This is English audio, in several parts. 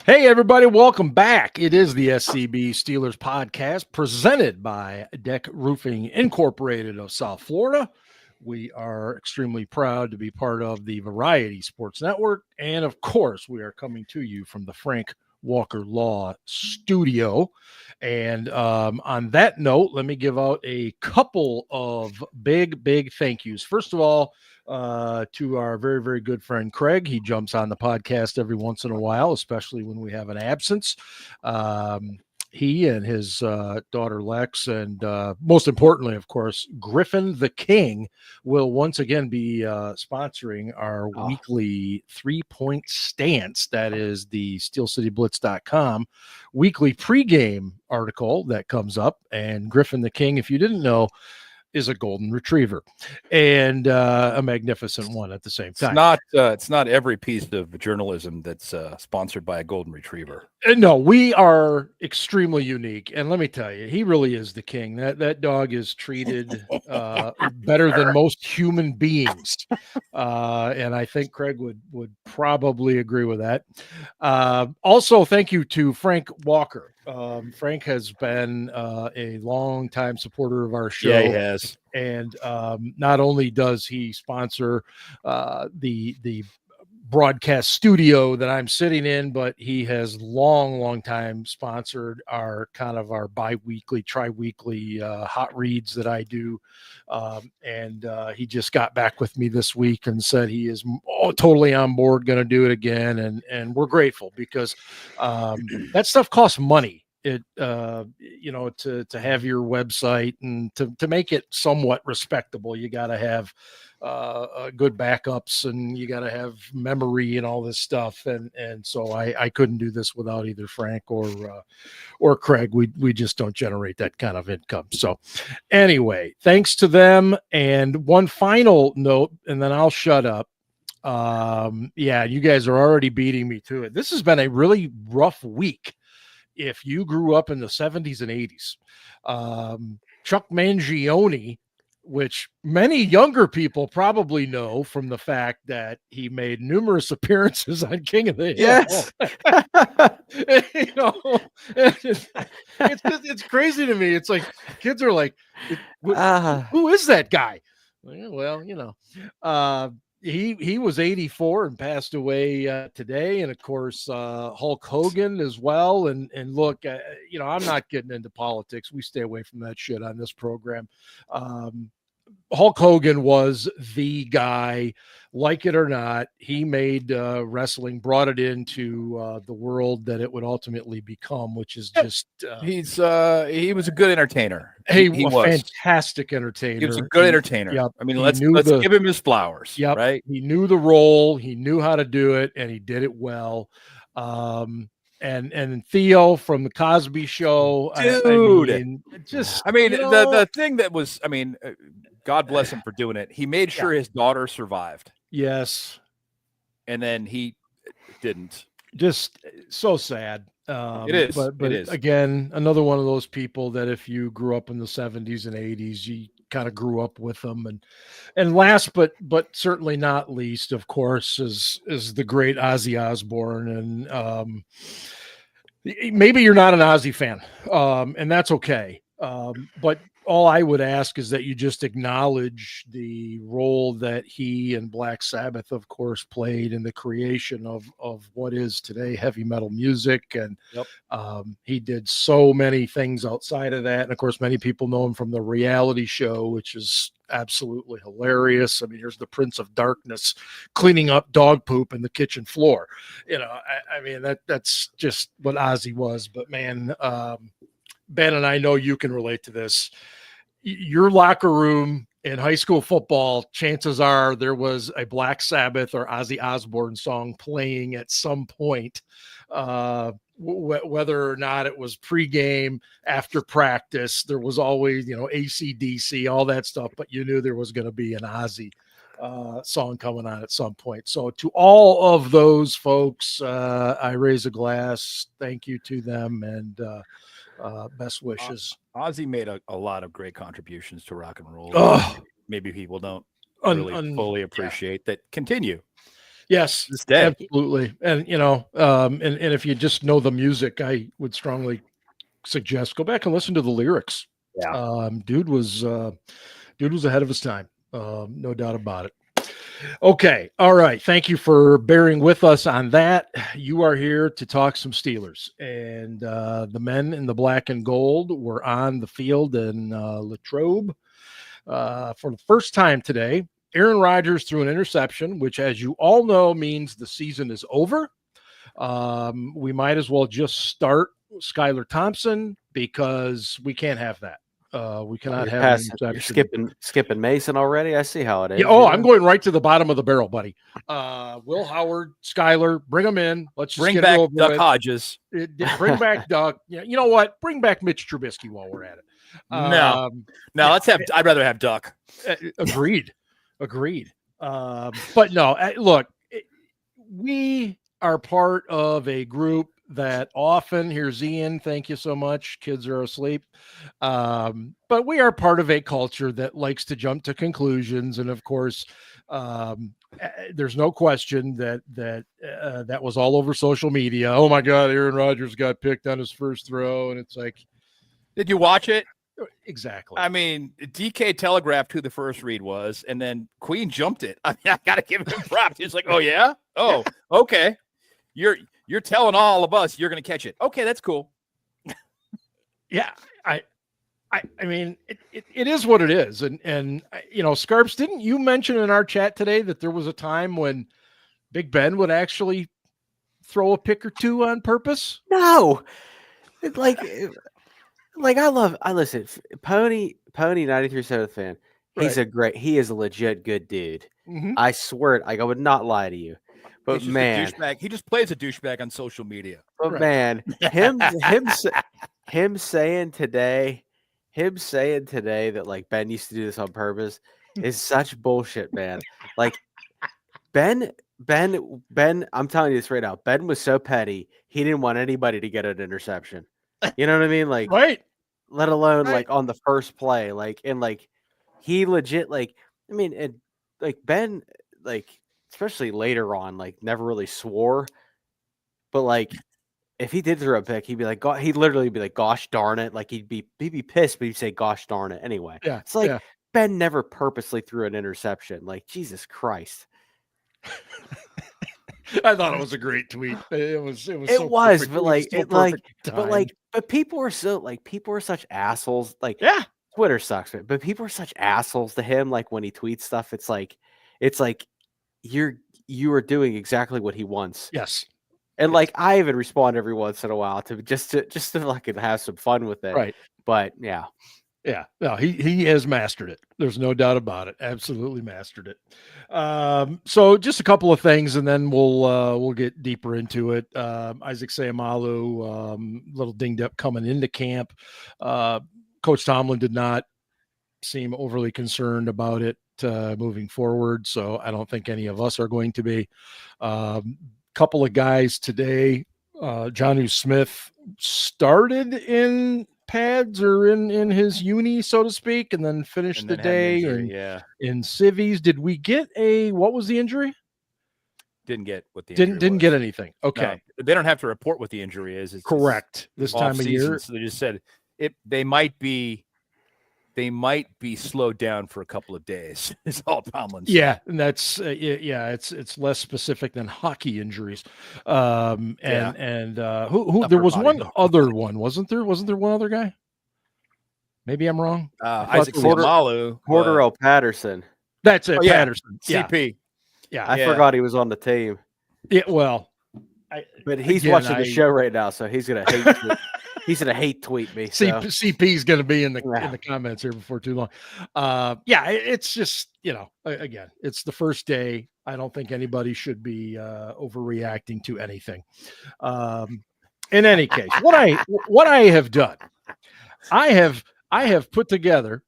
Hey, everybody, welcome back. It is the SCB Steelers Podcast presented by DEK Roofing Incorporated of South Florida. We are extremely proud to be part of the Variety Sports Network. And of course, we are coming to you from the Frank Walker Law Studio. And on that note, let me give out a couple of big thank yous. First of all, to our very, very good friend Craig. He jumps on the podcast every once in a while, especially when we have an absence. He and his daughter Lex, and most importantly, of course, Griffin the King, will once again be sponsoring our weekly 3-point stance. That is the SteelCityBlitz.com weekly pregame article that comes up. And Griffin the King, if you didn't know, is a golden retriever, and a magnificent one at the same time. It's not every piece of journalism that's sponsored by a golden retriever. No, we are extremely unique, and let me tell you, he really is the king. That dog is treated better than most human beings, and I think Craig would probably agree with that. Also, thank you to Frank Walker. Frank has been a long-time supporter of our show. Yeah, he has. And not only does he sponsor the broadcast studio that I'm sitting in, but he has long time sponsored our bi-weekly, tri-weekly hot reads that I do. And he just got back with me this week and said he is totally on board, going to do it again. And we're grateful because that stuff costs money. To have your website and to make it somewhat respectable, you got to have good backups and you got to have memory and all this stuff. And so I couldn't do this without either Frank or Craig. We just don't generate that kind of income. So anyway, thanks to them. And one final note, and then I'll shut up. You guys are already beating me to it. This has been a really rough week. If you grew up in the 70s and 80s, Chuck Mangione, which many younger people probably know from the fact that he made numerous appearances on King of the Hill. Yes. It's crazy to me. It's like kids are like, who is that guy? Well, He was 84 and passed away today. And of course, Hulk Hogan as well. And look, I'm not getting into politics. We stay away from that shit on this program. Hulk Hogan was the guy, like it or not. He made wrestling, brought it into the world that it would ultimately become, which is just he was a good entertainer. He was a fantastic entertainer. He was a good enentertainer. Yep. I mean, let's give him his flowers. Yep. Right. He knew the role, he knew how to do it, and he did it well. And Theo from the Cosby Show, dude. The thing that was, God bless him for doing it. He made sure his daughter survived. Yes. And then he didn't. Just so sad. It is. But it is. Again, another one of those people that if you grew up in the 70s and 80s, you kind of grew up with them. And last but certainly not least, of course, is the great Ozzy Osbourne. And maybe you're not an Ozzy fan, and that's okay. But all I would ask is that you just acknowledge the role that he and Black Sabbath, of course, played in the creation of what is today heavy metal music. And he did so many things outside of that. And of course, many people know him from the reality show, which is absolutely hilarious. I mean, here's the Prince of Darkness cleaning up dog poop in the kitchen floor. That's just what Ozzy was. But man, Ben, and I know you can relate to this. Your locker room in high school football, chances are there was a Black Sabbath or Ozzy Osbourne song playing at some point, whether or not it was pregame, after practice. There was always, AC/DC, all that stuff, but you knew there was going to be an Ozzy song coming on at some point. So to all of those folks, I raise a glass. Thank you to them, and best wishes. Ozzy made a lot of great contributions to rock and roll. Oh, maybe people don't really fully appreciate that. Continue. Yes, This day. absolutely. And and if you just know the music, I would strongly suggest go back and listen to the lyrics. Yeah. Dude was ahead of his time. No doubt about it. Okay. All right. Thank you for bearing with us on that. You are here to talk some Steelers, and the men in the black and gold were on the field in Latrobe for the first time today. Aaron Rodgers threw an interception, which, as you all know, means the season is over. We might as well just start Skylar Thompson because we can't have that. We cannot have an interception. You're skipping Mason already. I see how it is. Yeah, I'm going right to the bottom of the barrel, buddy. Will Howard, Skylar, bring them in. Let's just Bring get back it over Duck with. Hodges. Bring back Duck. Yeah, you know what? Bring back Mitch Trubisky while we're at it. No, I'd rather have Duck. Agreed. But no, look, we are part of a group that often, here's Ian, thank you so much, kids are asleep, but we are part of a culture that likes to jump to conclusions, and of course there's no question that was all over social media. Oh my God, Aaron Rodgers got picked on his first throw, and it's like, did you watch it? Exactly. I mean, DK telegraphed who the first read was, and then Queen jumped it. I mean, I got to give him props. He's like, oh, yeah? Oh, okay. You're telling all of us you're going to catch it. Okay, that's cool. Yeah, I mean, it is what it is. And Scarps, didn't you mention in our chat today that there was a time when Big Ben would actually throw a pick or two on purpose? No. I listen, Pony 93 fan. He is a legit good dude. Mm-hmm. I swear it. I would not lie to you. But man, he just plays a douchebag on social media. But man, him saying today that like Ben used to do this on purpose is such bullshit, man. Like Ben, I'm telling you this right now. Ben was so petty, he didn't want anybody to get an interception. You know what I mean? Like, right. Let alone like on the first play, like, and like he legit, like, I mean, and like Ben, like, especially later on, like, never really swore, but like, if he did throw a pick, he'd be like, he'd literally be like, gosh darn it. Like, he'd be pissed, but he'd say, gosh darn it anyway. Yeah. It's like Ben never purposely threw an interception. Like, Jesus Christ. I thought it was a great tweet. It was, but people are such assholes. Like, yeah, Twitter sucks, but people are such assholes to him. Like, when he tweets stuff, it's like you are doing exactly what he wants. Yes. And like, I even respond every once in a while to just like have some fun with it. Right. But yeah. Yeah, no, he has mastered it. There's no doubt about it. Absolutely mastered it. So just a couple of things, and then we'll get deeper into it. Isaac Seumalo, little dinged up coming into camp. Coach Tomlin did not seem overly concerned about it moving forward, so I don't think any of us are going to be. Couple of guys today. Jonnu Smith started in pads or in his uni, so to speak, and then finished the day in civvies. Did we get what was the injury? Didn't get what the injury didn't get anything. Okay. No, they don't have to report what the injury is. It's correct. This time of year. So they just said they might be slowed down for a couple of days. Is all Tomlin said. Yeah, and that's it's less specific than hockey injuries. Who there was one other one, wasn't there? Wasn't there one other guy? Maybe I'm wrong. Isaac Seumalo, Cordarrelle Patterson. That's it. Patterson. CP. Yeah, I forgot he was on the team. Yeah, well, but he's watching the show right now, so he's gonna hate. He's gonna hate tweet me. So. CP's gonna be in the comments here before too long. It's just again, it's the first day. I don't think anybody should be overreacting to anything. In any case, what I have done, I have put together.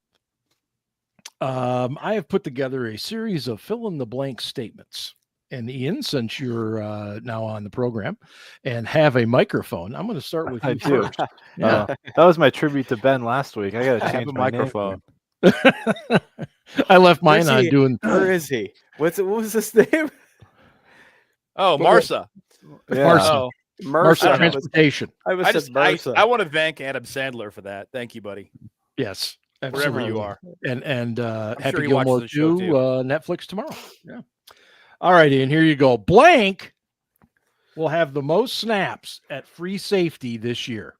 I have put together a series of fill in the blank statements. And Ian, since you're now on the program and have a microphone, I'm going to start with you first. Yeah, that was my tribute to Ben last week. I got to change my microphone. I left mine on doing. Where is he? What was his name? Oh, Marsa. Marsa. Oh, Marsa Mercer. Transportation. I was I said just Mercer. I want to thank Adam Sandler for that. Thank you, buddy. Yes. Wherever you are. And Happy sure he watches Gilmore the show, 2, too. Netflix tomorrow. Yeah. All righty, and here you go. Blank will have the most snaps at free safety this year.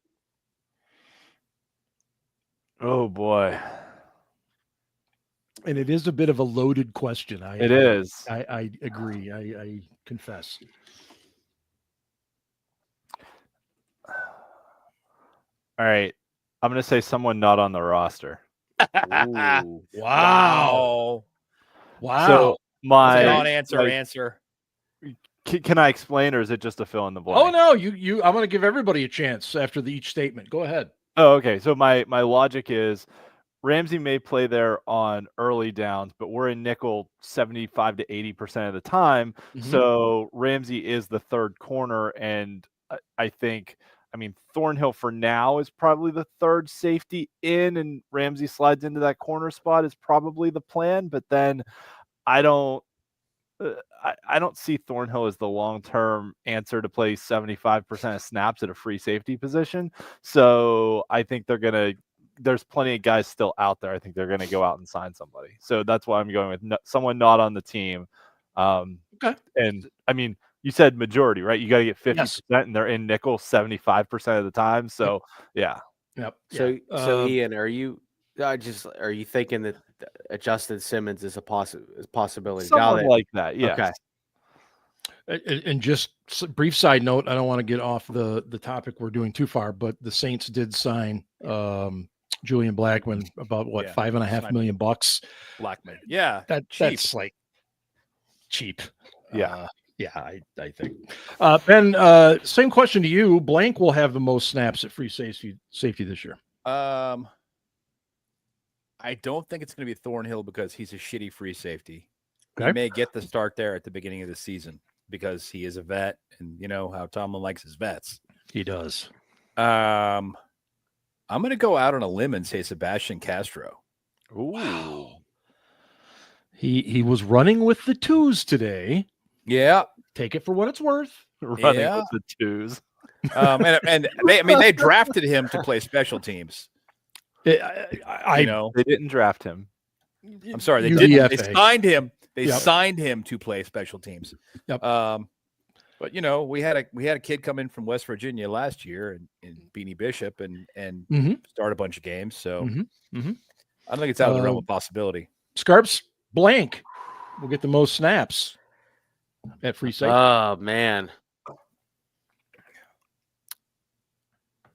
Oh boy, And it is a bit of a loaded question. it is. I agree. I confess. All right, I'm gonna say someone not on the roster. Ooh. Wow. Wow. So my Answer. can I explain, or is it just a fill in the blank? Oh no, you I'm going to give everybody a chance after each statement. Go ahead. Oh, okay. So my logic is Ramsey may play there on early downs, but we're in nickel 75 to 80% of the time. Mhm. So Ramsey is the third corner, and I think, Thornhill for now is probably the third safety in, and Ramsey slides into that corner spot is probably the plan. But then I don't see Thornhill as the long-term answer to play 75% of snaps at a free safety position. So I think there's plenty of guys still out there. I think they're going to go out and sign somebody. So that's why I'm going with someone not on the team. Okay. And you said majority, right? You got to get 50%, Yes. and they're in nickel 75% of the time. So yeah. Yep. So Ian, are you thinking that Justin Simmons is a possibility? Someone like that. Yes. Okay. And just brief side note, I don't want to get off the topic we're doing too far, but the Saints did sign Julian Blackman about $5.5 million. Blackman. Yeah. That's like cheap. Yeah. I think. Ben, same question to you. Blank will have the most snaps at free safety this year. I don't think it's going to be Thornhill because he's a shitty free safety. Okay. He may get the start there at the beginning of the season because he is a vet, and you know how Tomlin likes his vets. He does. I'm going to go out on a limb and say Sebastian Castro. Ooh. Wow. He was running with the twos today. Yeah. Take it for what it's worth. Running Yeah. with the twos. And they drafted him to play special teams. They didn't draft him. I'm sorry, they UDFA. didn't. They signed him. They Yep. signed him to play special teams. Yep. But we had a kid come in from West Virginia last year in Beanie Bishop and Mhm. start a bunch of games. So Mhm. Mhm. I don't think it's out of the realm of possibility. Scarps Blank will get the most snaps at free safety. Oh man.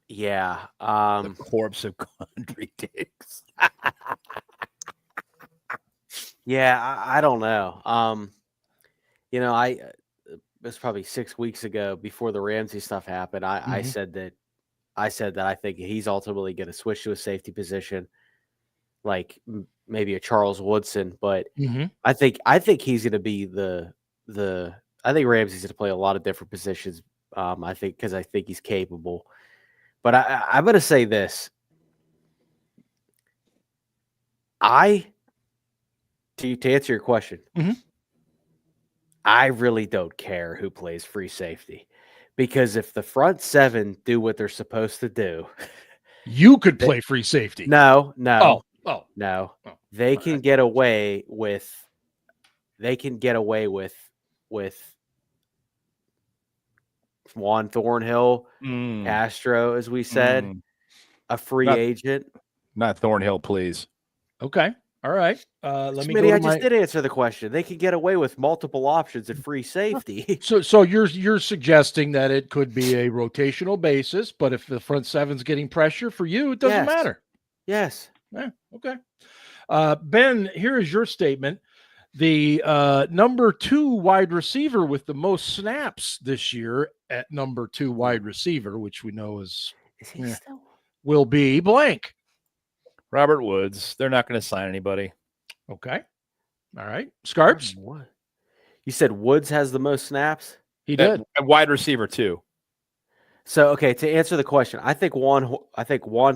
Yeah. The corpse of Condry Diggs. Yeah, I don't know. It was probably 6 weeks ago before the Ramsey stuff happened. I Mhm. said that I think he's ultimately going to switch to a safety position, like maybe a Charles Woodson. But Mhm. I think he's going to be I think Ramsey's going to play a lot of different positions. I think because I think he's capable. But I'm going to say this. To answer your question, Mhm. I really don't care who plays free safety, because if the front seven do what they're supposed to do, You could play free safety. no, Oh. they can get away with Juan Thornhill, Castro, as we said, a free agent. Not Thornhill, please. Okay. All right. Let me Smitty, go to I just did answer the question. They can get away with multiple options at free safety. So you're suggesting that it could be a rotational basis, but if the front seven's getting pressure for you, it doesn't Yes. matter. Yes. Yeah, okay. Ben, here is your statement. The number 2 wide receiver with the most snaps this year at number 2 wide receiver, which we know Is he Yeah. still? will be Blank. Robert Woods. They're not going to sign anybody. Okay. All right. Scarps? What? You said Woods has the most snaps? He did. A wide receiver too. So okay, to answer the question, I think Juan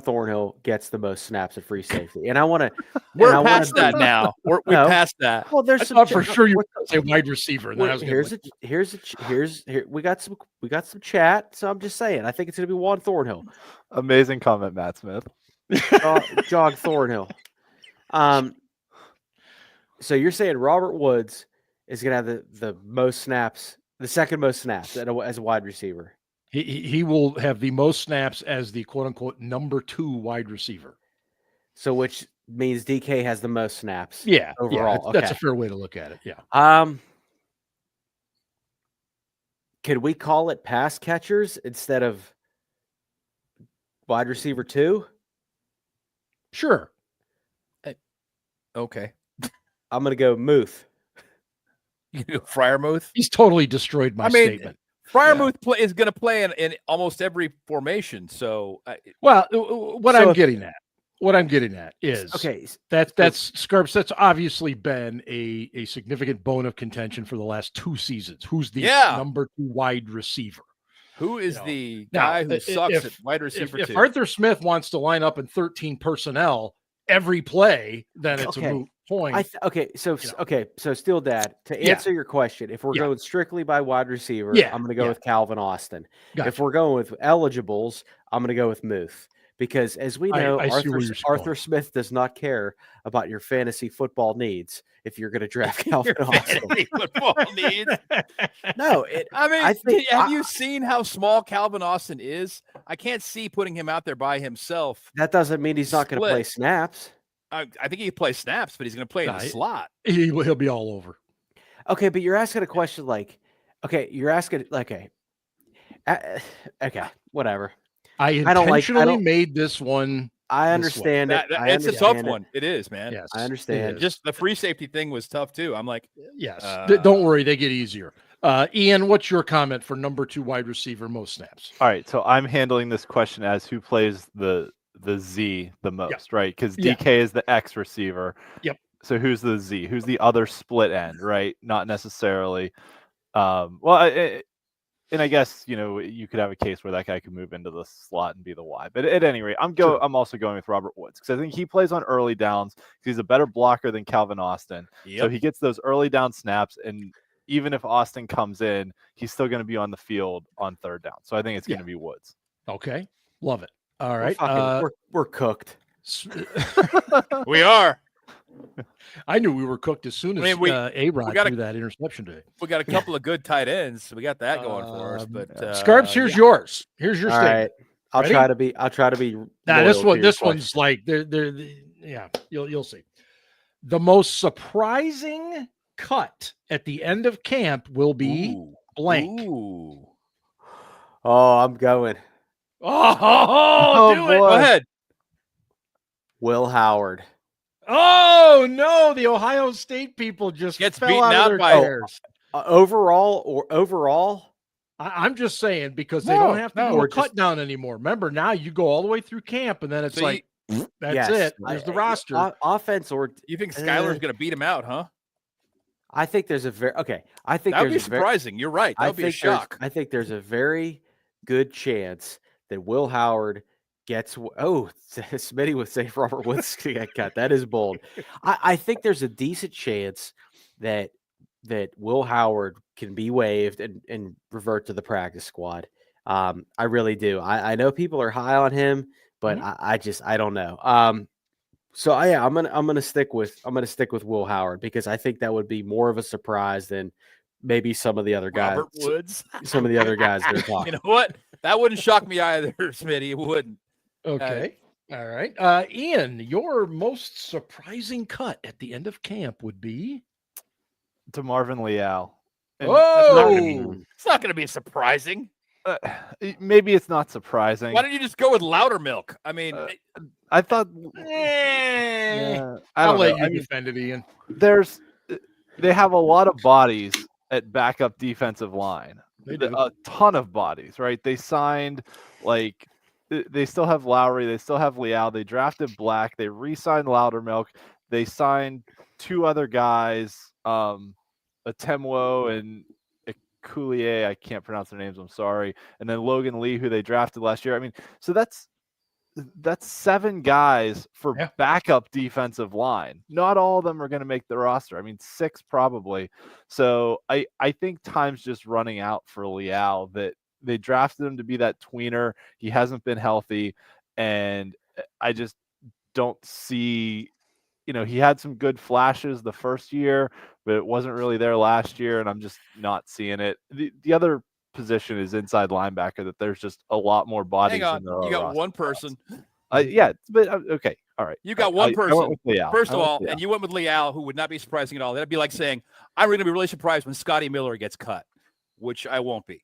Thornhill gets the most snaps at free safety, and I want to. We're past that now. We passed that. Well, there's I some thought for sure you were going to say wide receiver. And then I was we got some chat, so I'm just saying. I think it's going to be Juan Thornhill. Amazing comment, Matt Smith. Jog Thornhill. So you're saying Robert Woods is going to have the most snaps, the second most snaps as a wide receiver. He will have the most snaps as the quote unquote number 2 wide receiver. So which means DK has the most snaps. Yeah, overall. That's a fair way to look at it. Yeah. Could we call it pass catchers instead of wide receiver 2? Sure. Okay. I'm going to go Muth. You know, Fryermuth. He's totally destroyed my statement. Fryermuth is going to play in almost every formation. So, what I'm getting at is that's Scarps. That's obviously been a significant bone of contention for the last 2 seasons. Who's the number 2 wide receiver? Who is the guy who sucks at wide receiver? If Arthur Smith wants to line up in 13 personnel every play, then it's a moot point. So Steel Dad, to answer your question, if we're going strictly by wide receiver, I'm going to go with Calvin Austin. Gotcha. If we're going with eligibles, I'm going to go with Muth. Because as we know, Arthur Smith does not care about your fantasy football needs if you're going to draft Calvin Austin. Football needs. No, have you seen how small Calvin Austin is? I can't see putting him out there by himself. That doesn't mean he's not going to play snaps. I think he plays snaps, but he's going to play in the slot. He'll be all over. Okay, but you're asking a question whatever. I intentionally made this one. I understand it. It's a tough one. It is, man. Yes, I understand. Just the free safety thing was tough too. I'm like, yes. Don't worry, they get easier. Ian, what's your comment for number 2 wide receiver most snaps? All right, so I'm handling this question as who plays the Z the most, right? Because DK is the X receiver. Yep. So who's the Z? Who's the other split end, right? Not necessarily. And I guess, you could have a case where that guy could move into the slot and be the Y. But at any rate, I'm also going with Robert Woods because I think he plays on early downs because he's a better blocker than Calvin Austin. Yep. So he gets those early down snaps, and even if Austin comes in, he's still going to be on the field on third down. So I think it's going to be Woods. Okay. Love it. All right. We're cooked. We are. I knew we were cooked as soon as A-Rod threw that interception today. We got a couple of good tight ends. We got that going for us. But Scarps, here's yours. Here's your statement. I'll try to be. Now this one's like you'll see. The most surprising cut at the end of camp will be blank. Ooh. Oh, I'm going. Oh, do it. Go ahead. Will Howard. Oh no! The Ohio State people just gets fell beaten out by chairs. Overall. I'm just saying because they don't have to do a cut down anymore. Remember, now you go all the way through camp, and then it's that's it. There's the roster. Offense, or you think Skyler's going to beat him out, huh? I think there's a very I think that would be surprising. You're right. That would be a shock. I think there's a very good chance that Will Howard gets Smitty would say Robert Woods get cut. That is bold. I think there's a decent chance that Will Howard can be waived and revert to the practice squad. I really do. I know people are high on him, but I don't know. I'm gonna stick with Will Howard because I think that would be more of a surprise than maybe some of the other guys. Robert Woods. Some of the other guys they're talking. You know what? That wouldn't shock me either, Smitty. It wouldn't. Okay. All right. Ian, your most surprising cut at the end of camp would be DeMarvin Leal. It's not going to be surprising. Maybe it's not surprising. Why don't you just go with Loudermilk? I mean, I thought. I'll let you defend it, Ian. They have a lot of bodies at backup defensive line. A ton of bodies, right? They signed they still have Lowry, they still have Leal, they drafted Black, they re-signed Loudermilk, they signed 2 other guys, Atemwo and Coulier, I can't pronounce their names, I'm sorry, and then Logan Lee, who they drafted last year. I mean, so that's 7 guys for backup defensive line. Not all of them are going to make the roster. I mean, 6 probably. So I think time's just running out for Leal, that they drafted him to be that tweener. He hasn't been healthy, and I just don't see, he had some good flashes the first year, but it wasn't really there last year, and I'm just not seeing it. The other position is inside linebacker, that there's just a lot more bodies. Hang on, you got one person. Yeah, but okay, all right. You got one person. First of all, Leal. and you went with Leal, who would not be surprising at all. That'd be like saying, I'm going to be really surprised when Scotty Miller gets cut, which I won't be.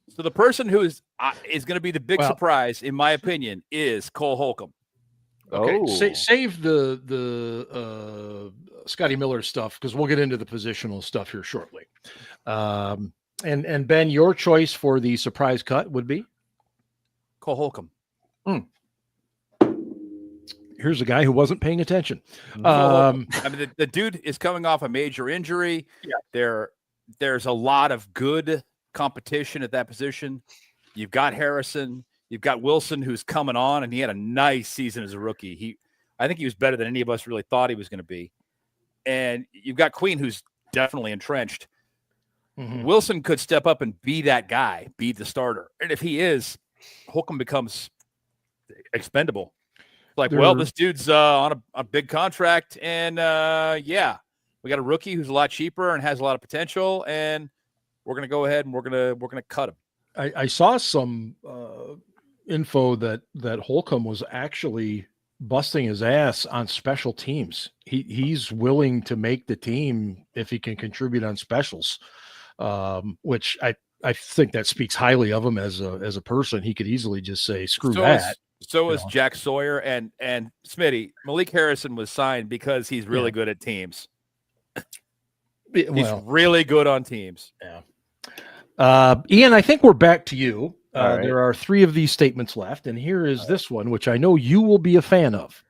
So the person who is going to be the big surprise, in my opinion, is Cole Holcomb. Okay, save the Scotty Miller stuff, because we'll get into the positional stuff here shortly. And Ben, your choice for the surprise cut would be Cole Holcomb. Here's a guy who wasn't paying attention. I mean, the dude is coming off a major injury. Yeah. There's a lot of good competition at that position. You've got Harrison. You've got Wilson, who's coming on, and he had a nice season as a rookie. I think he was better than any of us really thought he was going to be. And you've got Queen, who's definitely entrenched. Mm-hmm. Wilson could step up and be that guy, be the starter. And if he is, Holcomb becomes expendable. Like, this dude's on a big contract, and we got a rookie who's a lot cheaper and has a lot of potential, and we're going to go ahead and we're going to cut him. I saw some info that Holcomb was actually busting his ass on special teams. He's willing to make the team if he can contribute on specials, which I think that speaks highly of him as a person. He could easily just say, screw that. So is Jack Sawyer and Smitty. Malik Harrison was signed because he's really good at teams. He's really good on teams. Yeah. Ian, I think we're back to you. Right. There are 3 of these statements left, and here is this one, which I know you will be a fan of.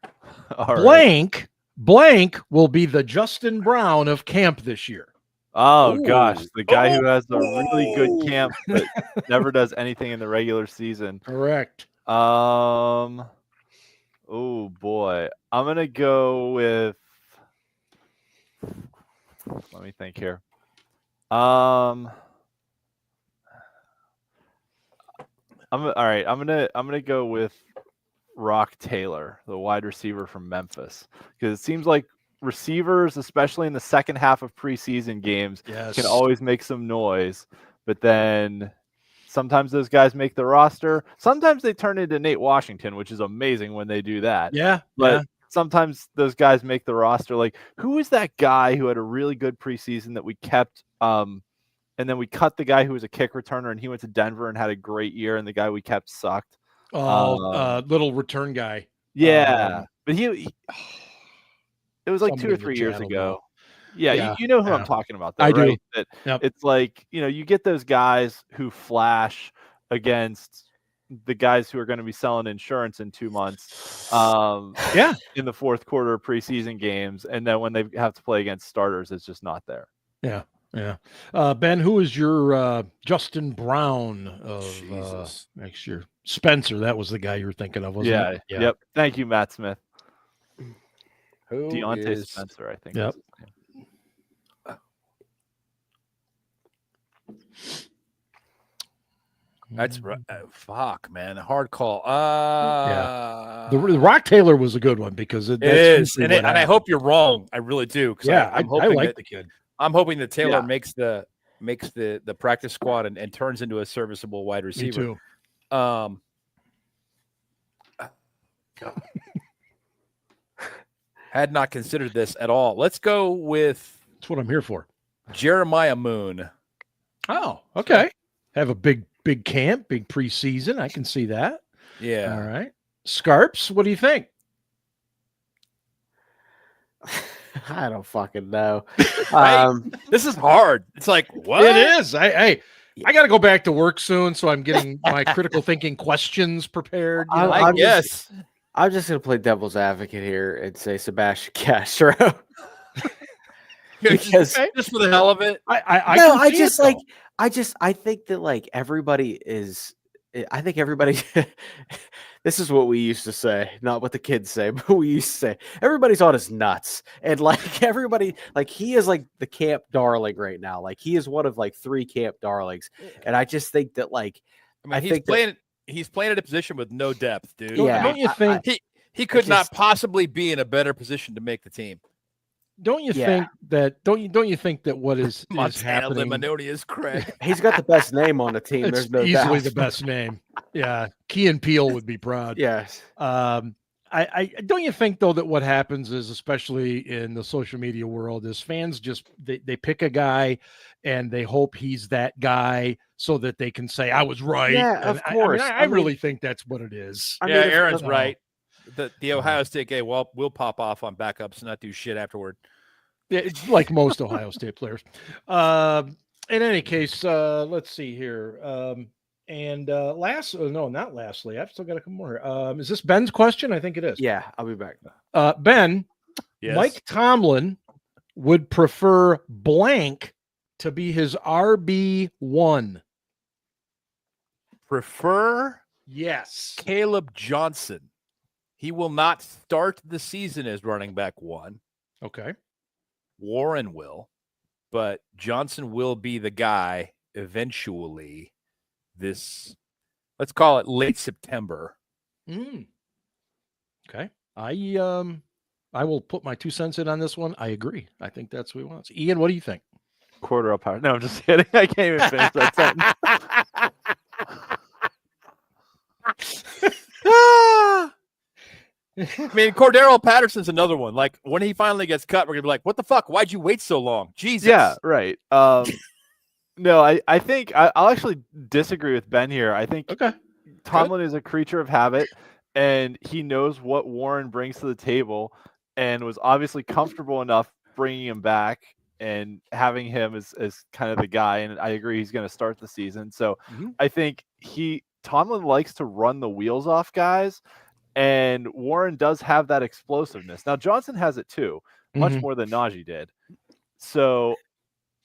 Blank will be the Justin Brown of camp this year. Oh, gosh. The guy who has a really good camp but never does anything in the regular season. Correct. Oh, boy. I'm going to go with – let me think here. I'm gonna go with Rock Taylor, the wide receiver from Memphis, because it seems like receivers, especially in the second half of preseason games, can always make some noise, but then sometimes those guys make the roster. Sometimes they turn into Nate Washington, which is amazing when they do that. But sometimes those guys make the roster. Like, who is that guy who had a really good preseason that we kept? And then we cut the guy who was a kick returner, and he went to Denver and had a great year, and the guy we kept sucked. Little return guy. Yeah. But he it was like 2 or 3 years ago. Yeah. You know who I'm talking about, though, I right? do. It's like, you get those guys who flash against the guys who are going to be selling insurance in 2 months. In the fourth quarter of preseason games. And then when they have to play against starters, it's just not there. Yeah. Ben, who is your Justin Brown of next year? Spencer, that was the guy you were thinking of, wasn't it? Yeah. Yep. Thank you, Matt Smith. Who Deontay is... Spencer, I think. Yep. That's right. Fuck, man. Hard call. The Rock Taylor was a good one because it is. And I hope you're wrong. I really do. I like the kid. I'm hoping that Taylor makes the practice squad and turns into a serviceable wide receiver. Me too. Had not considered this at all. Let's go with that's what I'm here for. Jeremiah Moon. Oh, okay. Have a big camp, big preseason. I can see that. Yeah. All right. Scarps, what do you think? I don't fucking know. This is hard. It's like, what? It is. I got to go back to work soon, so I'm getting my critical thinking questions prepared. I'm just going to play devil's advocate here and say Sebastian Castro. Because just for the hell of it. I I think that like everybody is. I think everybody. This is what we used to say, not what the kids say, but we used to say everybody's on his nuts, and like everybody, like he is like the camp darling right now. Like he is one of like 3 camp darlings, and I just think that like I mean, he's playing at a position with no depth, dude. Yeah, Don't you think? He could not possibly be in a better position to make the team. Don't you think that? Don't you think that what is Montana happening? Limononius Craig. He's got the best name on the team. It's There's no easily doubt. the best name. Yeah, Key and Peele would be proud. Yes. I don't you think though that what happens is, especially in the social media world, is fans just they pick a guy and they hope he's that guy so that they can say I was right. Yeah, and of course. I really think that's what it is. Yeah, Aaron's right. The Ohio State game will pop off on backups and not do shit afterward. Yeah, it's like most Ohio State players. In any case, let's see here. Not lastly, I've still got a couple more. Is this Ben's question? I think it is. Yeah, I'll be back. Ben, Yes. Mike Tomlin would prefer blank to be his RB1. Prefer Yes. Caleb Johnson. He will not start the season as running back 1. Okay. Warren will, but Johnson will be the guy eventually let's call it late September. Okay. I will put my 2 cents in on this one. I agree. I think that's what he wants. Ian, what do you think? Quarter up power. No, I'm just kidding. I can't even finish that sentence. I mean, Cordero Patterson's another one. Like when he finally gets cut, we're gonna be like, "What the fuck? Why'd you wait so long?" Jesus. Yeah, right. No, I think I'll actually disagree with Ben here. I think Tomlin is a creature of habit, and he knows what Warren brings to the table, and was obviously comfortable enough bringing him back and having him as kind of the guy. And I agree, he's going to start the season. So I think Tomlin likes to run the wheels off guys. And Warren does have that explosiveness. Now, Johnson has it too, much more than Najee did. So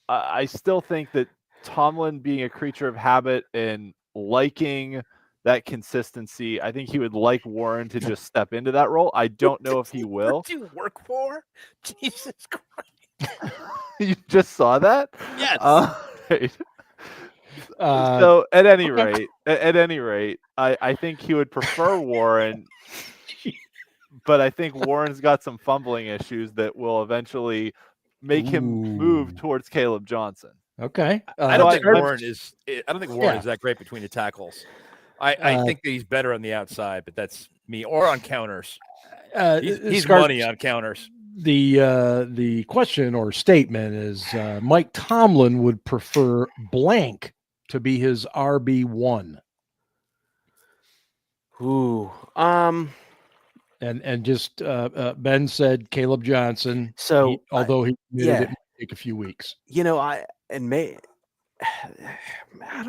I still think that Tomlin, being a creature of habit and liking that consistency, I think he would like Warren to just step into that role. I don't know if he will. What do you work for? Jesus Christ. You just saw that? Yes. Right. So at any rate, I think he would prefer Warren, but I think Warren's got some fumbling issues that will eventually make him move towards Caleb Johnson. Okay. I don't think Warren is that great between the tackles. I think that he's better on the outside, but that's me, or on counters. He's money on counters. The question or statement is Mike Tomlin would prefer blank to be his RB1. Ooh. And just Ben said Caleb Johnson. So although he admitted it might take a few weeks. You know, I don't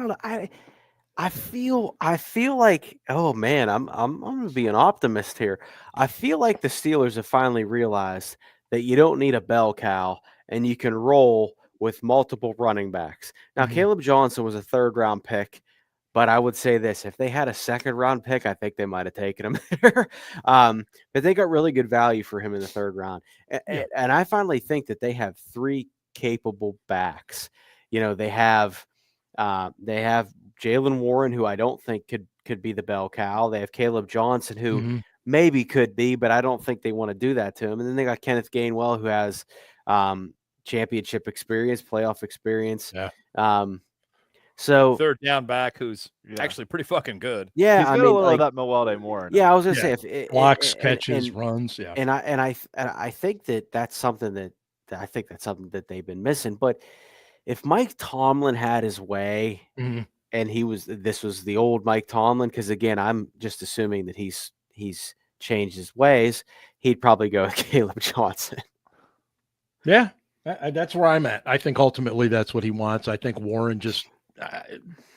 know. I feel like, oh man, I'm gonna be an optimist here. I feel like the Steelers have finally realized that you don't need a bell cow and you can roll with multiple running backs. Now, Caleb Johnson was a 3rd round pick, but I would say this: if they had a 2nd round pick, I think they might have taken him there. But they got really good value for him in the 3rd round, and I finally think that they have 3 capable backs. You know, they have Jalen Warren, who I don't think could be the bell cow. They have Caleb Johnson, who maybe could be, but I don't think they want to do that to him. And then they got Kenneth Gainwell, who has championship experience, playoff experience. Yeah. So 3rd down back who's actually pretty fucking good. Yeah, he's got a little of that Mewelde Moore. Yeah, I was gonna say if blocks, catches, runs. Yeah, and I think that's something that they've been missing. But if Mike Tomlin had his way, and this was the old Mike Tomlin, because again, I'm just assuming that he's changed his ways, he'd probably go with Caleb Johnson. Yeah, that's where I'm at. I think ultimately that's what he wants. I think Warren just,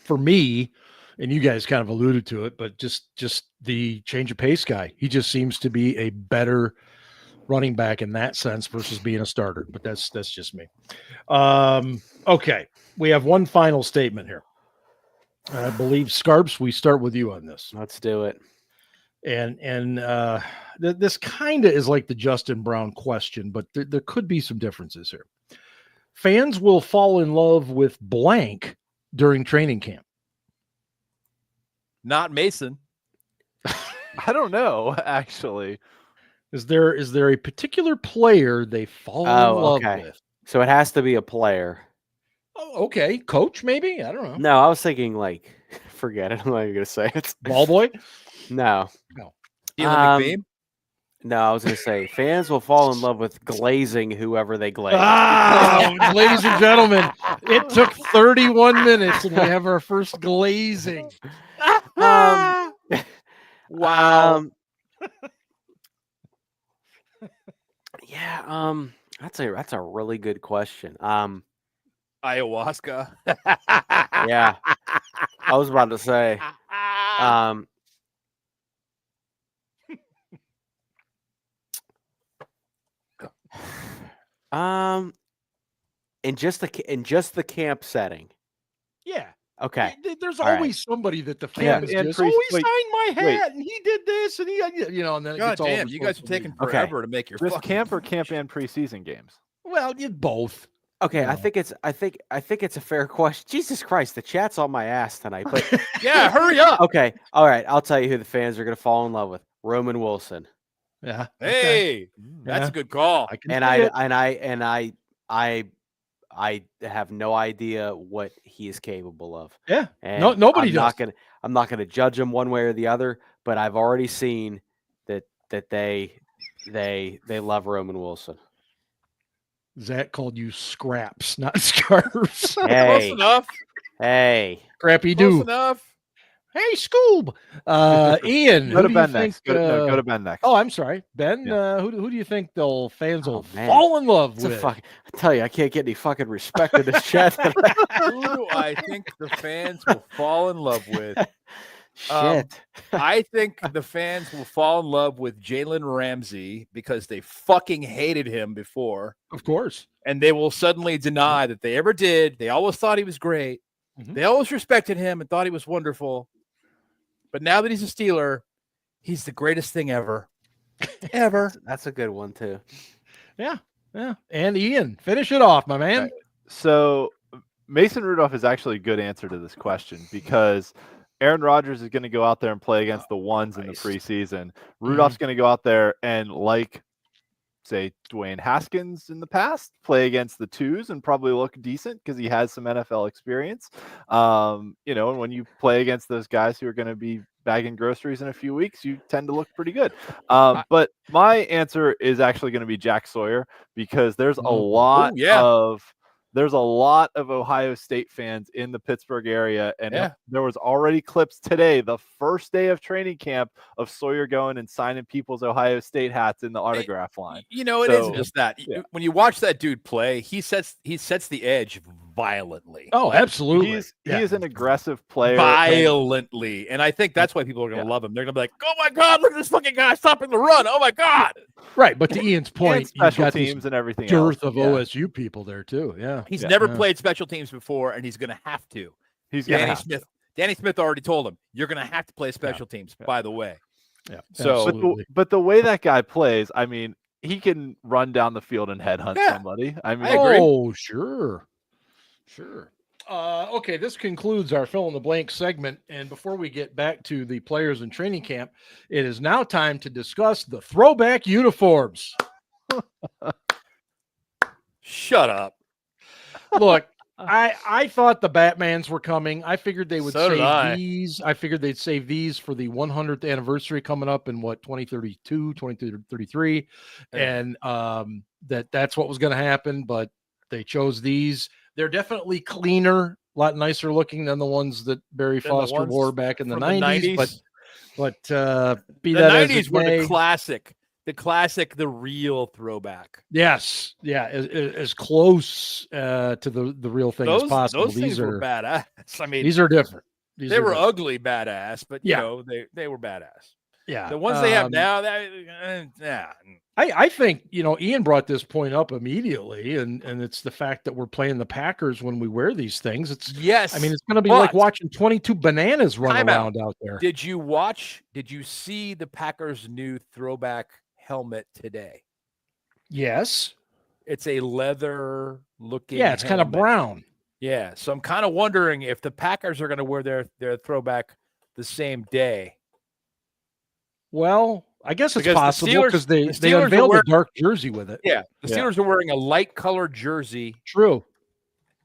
for me, and you guys kind of alluded to it, but just the change of pace guy. He just seems to be a better running back in that sense versus being a starter. But that's just me. Okay, we have one final statement here. I believe Scarps, we start with you on this. Let's do it. And this kind of is like the Justin Brown question, but there could be some differences here. Fans will fall in love with blank during training camp. Not Mason. I don't know, actually. Is there a particular player they fall in love with? So it has to be a player. Oh, okay, coach maybe. I don't know. No, I was thinking like, forget it. I'm not even gonna say it. Ball boy. No. Dylan McBeam? No, I was gonna say fans will fall in love with glazing whoever they glaze. Ladies and gentlemen, it took 31 minutes and we have our first glazing. Wow. Yeah, that's a really good question. Ayahuasca. Yeah. I was about to say. In just the camp setting. Yeah. Okay. There's All right. always somebody that the Yeah, fans and just, priest- he wait, signed my hat and he did this and he, and then it God gets all damn, over you guys are social taking media. forever to make your Just fucking camp or camp and preseason games? Well, you both. Okay, No. I think it's a fair question. Jesus Christ, the chat's on my ass tonight. But Yeah, hurry up. okay, all right, I'll tell you who the fans are gonna fall in love with. Roman Wilson. Yeah. Hey, that's Yeah. a good call. I can And see it. I have no idea what he is capable of. Yeah. And Nobody I'm not gonna judge him one way or the other, but I've already seen that they love Roman Wilson. Zach called you scraps, not scarves. Close Hey, enough. hey. Scrappy Close do. enough. Hey, Scoob. Ian, Go who to do you Ben think? next. Go to Ben next. Oh, I'm sorry, Ben. Yeah. Who do you think fans will man. fall in love It's a with? I tell you, I can't get any fucking respect in this chat. Who do I think the fans will fall in love with? Shit. I think the fans will fall in love with Jalen Ramsey because they fucking hated him before. Of course. And they will suddenly deny that they ever did. They always thought he was great. Mhm. They always respected him and thought he was wonderful. But now that he's a Steeler, he's the greatest thing ever. Ever. That's a good one too. Yeah. And Ian, finish it off, my man. Right. So Mason Rudolph is actually a good answer to this question because Aaron Rodgers is going to go out there and play against the ones in the Christ. preseason. Rudolph's going to go out there and, like, say, Dwayne Haskins in the past, play against the twos and probably look decent because he has some NFL experience. And when you play against those guys who are going to be bagging groceries in a few weeks, you tend to look pretty good. But my answer is actually going to be Jack Sawyer because there's a lot of Ohio State fans in the Pittsburgh area. And there was already clips today, the first day of training camp, of Sawyer going and signing people's Ohio State hats in the autograph line. It isn't just that. Yeah. When you watch that dude play, he sets the edge violently. Oh, absolutely. He is an aggressive player. Violently. And I think that's why people are going to love him. They're going to be like, oh my God, look at this fucking guy stopping the run. Oh my God. Right. But to Ian's point, And special you've got teams this and everything dearth else. of OSU people there too. Yeah. He's Yeah. never played special teams before, and he's going to have to. He's gonna Danny have Smith. Danny Smith already told him, you're going to have to play special teams, by the way. Yeah. So- Absolutely. But the way that guy plays, I mean, he can run down the field and headhunt somebody. I mean, I agree. Oh, sure. Okay, this concludes our fill in the blank segment. And before we get back to the players in training camp, it is now time to discuss the throwback uniforms. Shut up. Look, I thought the Batmans were coming. I figured they would So did I. save these. I figured they'd save these for the 100th anniversary coming up in 2032, 2033. And that's what was going to happen, but they chose these. They're definitely cleaner, a lot nicer looking than the ones that Barry Than the Foster ones wore back in the from 90s. But be The that as 90s it were may, the classic, the real throwback. yes, yeah, as close to the real thing as possible. Those These things were are badass. I mean, these are different. they were ugly badass, but you Yeah. know, they were badass. Yeah. The ones they have now, I think, Ian brought this point up immediately, and it's the fact that we're playing the Packers when we wear these things. It's going to be like watching 22 bananas run around out there. Did you see the Packers' new throwback helmet today? Yes. It's a leather looking. Yeah, it's kind of brown. Yeah. So I'm kind of wondering if the Packers are going to wear their throwback the same day. Well, I guess it's possible because they unveiled a dark jersey with it. Yeah. The Steelers are wearing a light colored jersey. True.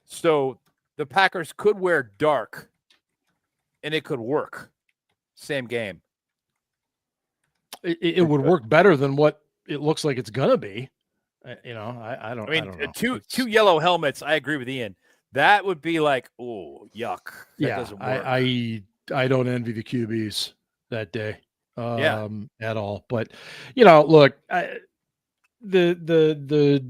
So the Packers could wear dark and it could work. Same game. It would work better than what it looks like it's going to be. I don't know. Two yellow helmets. I agree with Ian. That would be like, oh, yuck. That doesn't work. I don't envy the QBs that day. At all. But look, the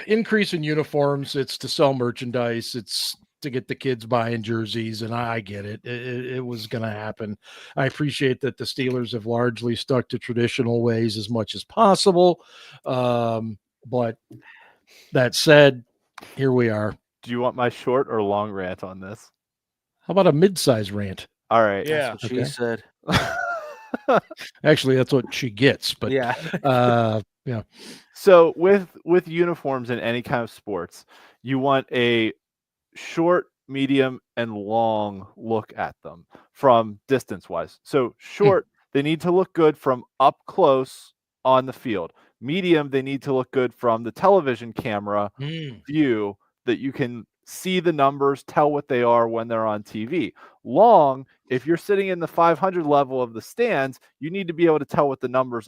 increase in uniforms, it's to sell merchandise, it's to get the kids buying jerseys, and I get it. It was going to happen. I appreciate that the Steelers have largely stuck to traditional ways as much as possible. But that said, here we are. Do you want my short or long rant on this? How about a mid-size rant? All right. Yeah, that's what she said. Actually, that's what she gets. But yeah. So with uniforms in any kind of sports, you want a short, medium, and long look at them from distance-wise. So short, they need to look good from up close on the field. Medium, they need to look good from the television camera view that you can see the numbers, tell what they are when they're on TV. Long, if you're sitting in the 500 level of the stands, you need to be able to tell what the numbers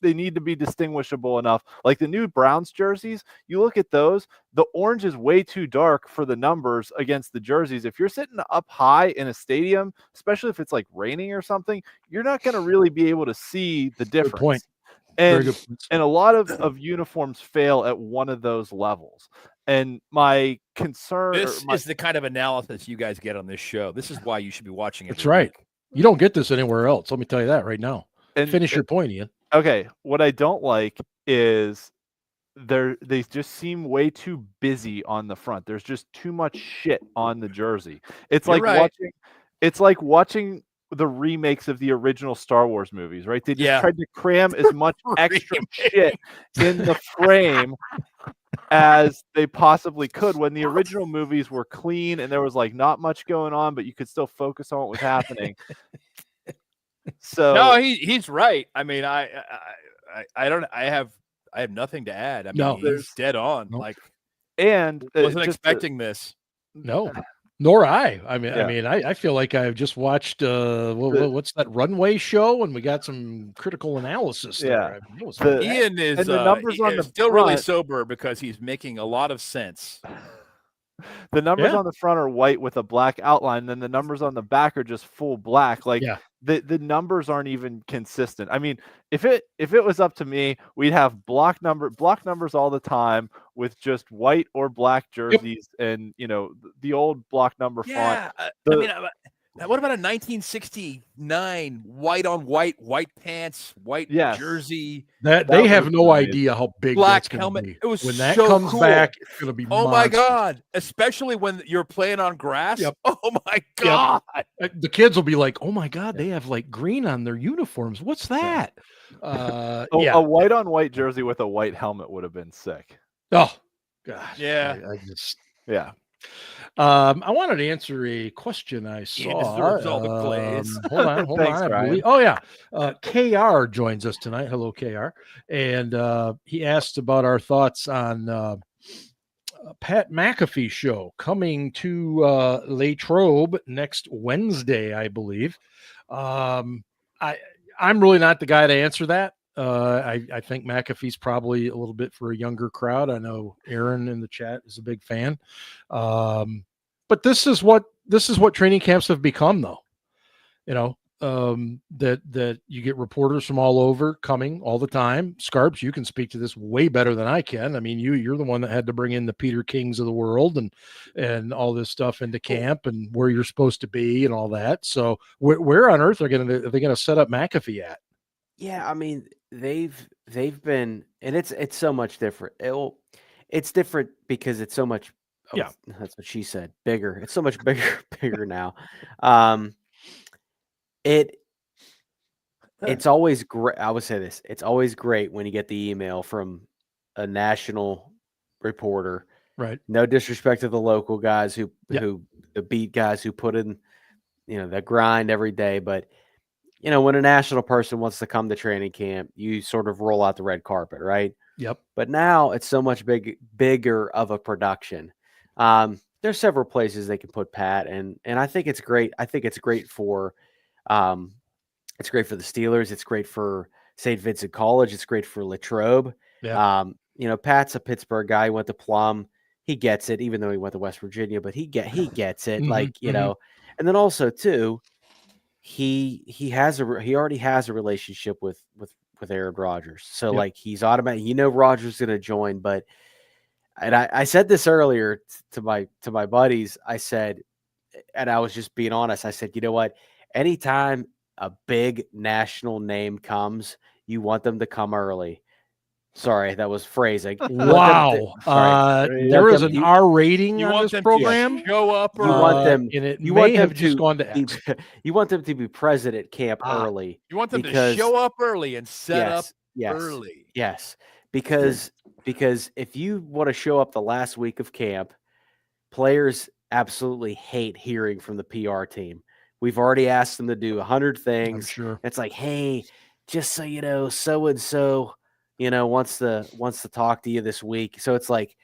they need to be distinguishable enough. Like the new Browns jerseys, you look at those, the orange is way too dark for the numbers against the jerseys. If you're sitting up high in a stadium, especially if it's like raining or something, you're not going to really be able to see the difference. Good point. And a lot of uniforms fail at one of those levels. And my concern is the kind of analysis you guys get on this show. This is why you should be watching it. That's right. You don't get this anywhere else. Let me tell you that right now. And finish your point, Ian. Okay. What I don't like is they just seem way too busy on the front. There's just too much shit on the jersey. It's like watching the remakes of the original Star Wars movies, right? They just tried to cram as much extra shit in the frame as they possibly could when the original movies were clean and there was like not much going on, but you could still focus on what was happening. So no, he's right. I mean, I have nothing to add. I mean, he's dead on. Nope. Like, and wasn't expecting this. No. Nor I. I feel like I've just watched what's that Runway show, and we got some critical analysis there. Ian is the numbers on the still front, really sober because he's making a lot of sense. The numbers on the front are white with a black outline, then the numbers on the back are just full black. Like the numbers aren't even consistent. I mean, if it was up to me, we'd have block numbers all the time with just white or black jerseys and the old block number font. What about a 1969 white on white pants, white jersey? That they have no idea how big black that's helmet. Be. It was when that so comes cool. back, it's going to be. Oh monstrous. my god! Especially when you're playing on grass. Yep. Oh my god! Yep. The kids will be like, "Oh my god, they have like green on their uniforms. What's that?" A white on white jersey with a white helmet would have been sick. Oh gosh. Yeah. I wanted to answer a question I saw. Deserves all the plays. Hold on. KR joins us tonight. Hello, KR. And he asked about our thoughts on Pat McAfee's show coming to Latrobe next Wednesday, I believe. I'm really not the guy to answer that. I think McAfee's probably a little bit for a younger crowd. I know Aaron in the chat is a big fan. But this is what training camps have become, though. that you get reporters from all over coming all the time. Scarps, you can speak to this way better than I can. I mean, you're the one that had to bring in the Peter Kings of the world and all this stuff into camp and where you're supposed to be and all that. So where on earth are they going to set up McAfee at? Yeah, I mean, they've been, and it's so much different. It's different because it's so much. Oh, Yeah, that's what she said. Bigger. It's so much bigger now. It's always great. I would say this. It's always great when you get the email from a national reporter. right. No disrespect to the local guys who the beat guys who put in, the grind every day, but when a national person wants to come to training camp, you sort of roll out the red carpet, right? Yep. But now it's so much bigger of a production. There's several places they can put Pat, and I think it's great. I think it's great for the Steelers. It's great for St. Vincent College. It's great for Latrobe. Yeah. Pat's a Pittsburgh guy. He went to Plum. He gets it, even though he went to West Virginia, but he gets it. And then also too, he already has a relationship with Aaron Rodgers. So Yep. he's automatic. Rodgers is going to join, but I said this earlier to my buddies. I said, and I was just being honest. I said, you know what? Anytime a big national name comes, you want them to come early. Sorry, that was phrasing. Wow. There is an R rating on this program. Show up, you want them, and it you may want them have just gone to X. You want them to be present at camp early. You want them to show up early and set up early. Yes, because if you want to show up the last week of camp, players absolutely hate hearing from the PR team. We've already asked them to do 100 things. I'm sure. It's like, hey, just so you know, so and so, wants to talk to you this week. So it's like,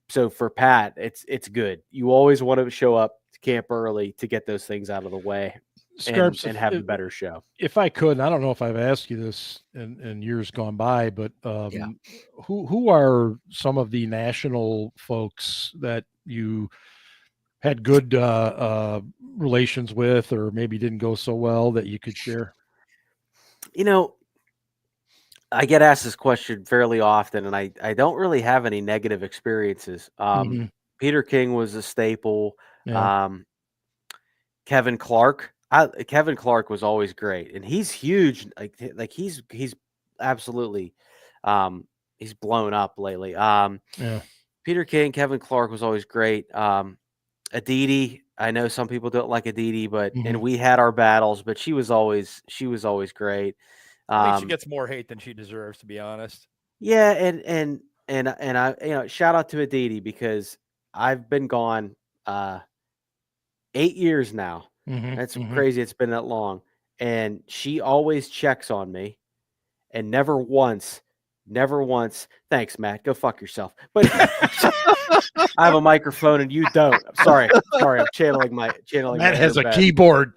so for Pat, it's good. You always want to show up to camp early to get those things out of the way Scarps, and have a better show. If I could, and I don't know if I've asked you this in years gone by, but who are some of the national folks that you had good relations with, or maybe didn't go so well, that you could share? I get asked this question fairly often, and I don't really have any negative experiences. Peter King was a staple. Yeah. Kevin Clark. Kevin Clark was always great, and he's huge. Like he's absolutely he's blown up lately. Peter King, Kevin Clark was always great. Aditi, I know some people don't like Aditi, but and we had our battles, but she was always great. I think she gets more hate than she deserves, to be honest. Yeah, and I shout out to Aditi because I've been gone 8 years now. That's crazy. It's been that long, and she always checks on me, and never once. Thanks, Matt. Go fuck yourself. But I have a microphone and you don't. I'm sorry. I'm channeling my. Matt has a keyboard.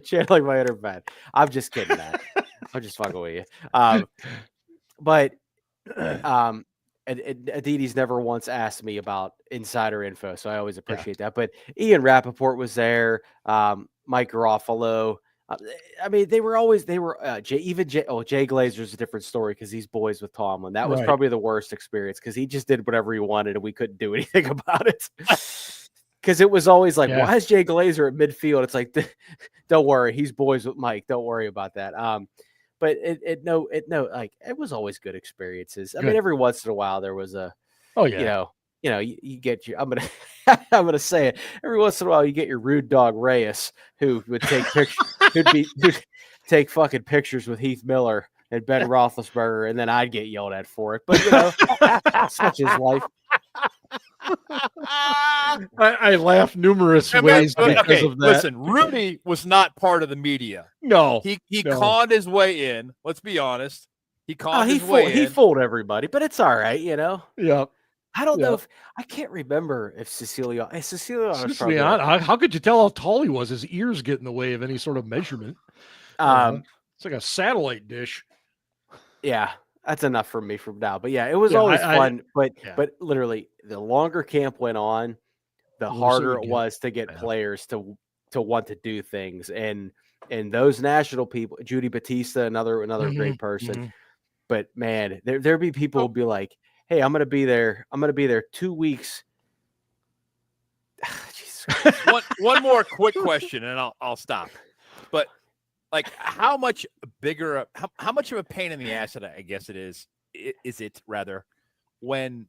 Channeling my inner Matt. I'm just kidding, Matt. I'm just fucking with you. But Aditi's never once asked me about insider info, so I always appreciate that. But Ian Rappaport was there. Mike Garofalo. I mean, Jay Glazer's a different story because he's boys with Tomlin. That was probably the worst experience because he just did whatever he wanted and we couldn't do anything about it. Because it was always like, why is Jay Glazer at midfield? It's like, don't worry, he's boys with Mike. Don't worry about that. But it was always good experiences. I mean, every once in a while there was you get your. I'm gonna say it. Every once in a while, you get your rude dog Reyes, who would take pictures, who'd take fucking pictures with Heath Miller and Ben Roethlisberger, and then I'd get yelled at for it. But such is life. I laugh numerous ways because of that. Listen, Rudy was not part of the media. No, he conned his way in. Let's be honest. He conned his way in. He fooled everybody, but it's all right, Yeah. I don't know if I can't remember if Cecilio. How could you tell how tall he was? His ears get in the way of any sort of measurement. It's like a satellite dish. Yeah, that's enough for me from now. But yeah, it was always fun. But literally, the longer camp went on, the harder it was to get players to to want to do things. And those national people, Judy Batista, another great person. But man, there'd be people who'd be like, hey, I'm gonna be there 2 weeks. One more quick question, and I'll stop. But like, how much bigger, how much of a pain in the ass, I guess it is it rather, when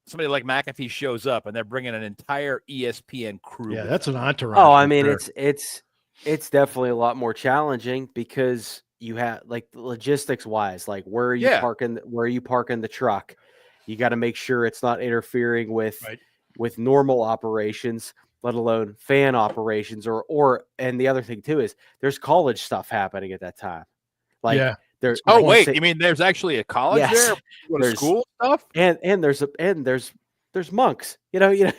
somebody like McAfee shows up and they're bringing an entire ESPN crew? Yeah, that's an entourage. Oh, I mean, it's definitely a lot more challenging because you have, like, logistics wise, like where are you parking the truck? You got to make sure it's not interfering with normal operations, let alone fan operations, and the other thing too is there's college stuff happening at that time. Like there's you mean there's actually a college there? There's school stuff? And there's monks. You know, you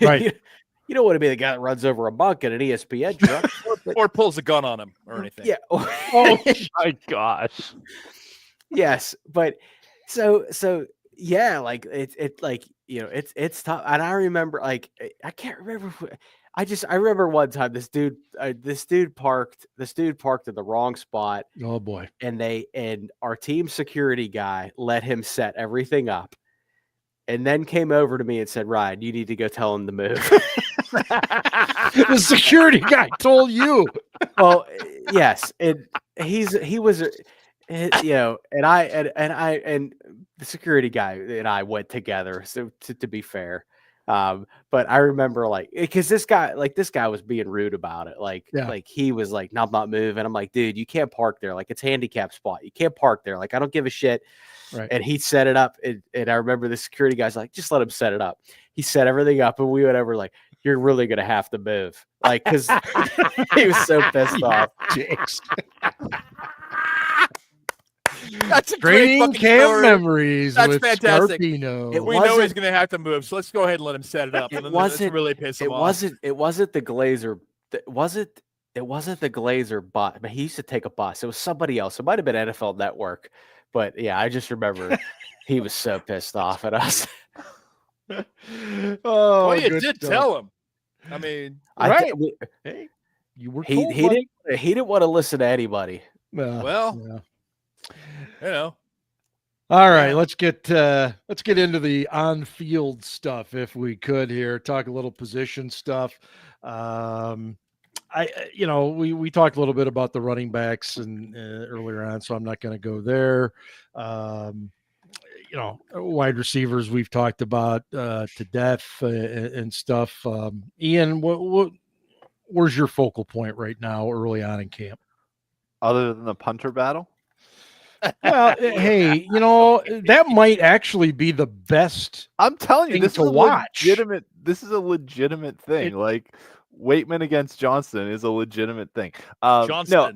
don't want to be the guy that runs over a monk in an ESPN truck or pulls a gun on him or anything. Yeah. Oh my gosh. Yes, but so yeah, like it's like, you know, it's tough. And I remember, like, I can't remember. I remember one time this dude parked in the wrong spot. Oh boy. And our team security guy let him set everything up, and then came over to me and said, Ryan, you need to go tell him to move. The security guy told you. Well, yes. And he was, you know, and the security guy and I went together. So to be fair, but I remember, like, because this guy was being rude about it. Like he was like, no, I'm not moving. I'm like, dude, you can't park there. Like, it's a handicap spot. You can't park there. Like, I don't give a shit. Right. And he set it up. And I remember the security guy's like, just let him set it up. He set everything up, and we went over like, you're really going to have to move. Like, because he was so pissed off. That's a Training camp story. Memories. That's with fantastic. Scarpino. We know he's going to have to move, so let's go ahead and let him set it up. And let's really piss him off. It wasn't the Glazer. It wasn't the Glazer bus, but he used to take a bus. It was somebody else. It might have been NFL Network, but yeah, I just remember he was so pissed off at us. Well, you did tell him. I mean, hey, you were told. He didn't want to listen to anybody. Well, you know. All right, let's get into the on-field stuff if we could here. Talk a little position stuff. We talked a little bit about the running backs and earlier on, so I'm not going to go there. Wide receivers we've talked about to death and stuff. Ian, where's your focal point right now early on in camp? Other than the punter battle? Well, hey, that might actually be the best. I'm telling you, this to is watch. This is a legitimate thing. Like, Waitman against Johnston is a legitimate thing. Johnston. No,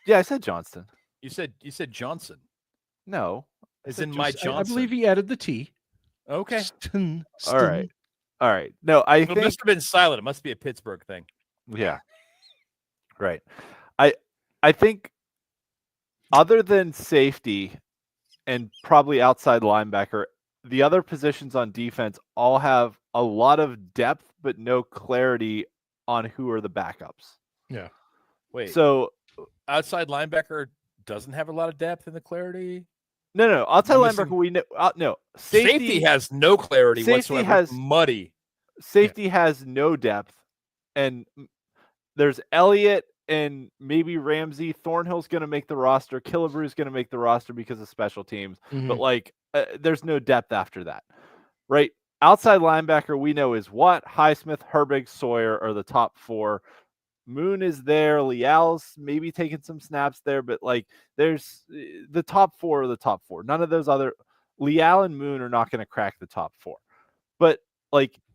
yeah, I said Johnston. You said Johnson. No, as in my Johnson. I believe he added the T. Okay. All right. No, I think it must have been silent. It must be a Pittsburgh thing. Yeah. Right. I think, other than safety and probably outside linebacker, the other positions on defense all have a lot of depth, but no clarity on who are the backups. Yeah. Wait. So outside linebacker doesn't have a lot of depth in the clarity? No. Outside linebacker, we know. No. Safety has no clarity whatsoever. Muddy. Safety has no depth. And there's Elliott and maybe Ramsey. Thornhill's going to make the roster. Killebrew's going to make the roster because of special teams. Mm-hmm. But there's no depth after that, right? Outside linebacker we know is Watt, Highsmith, Herbig, Sawyer are the top four. Moon is there. Leal's maybe taking some snaps there, but there's the top four are the top four. None of those other Leal and Moon are not going to crack the top four. But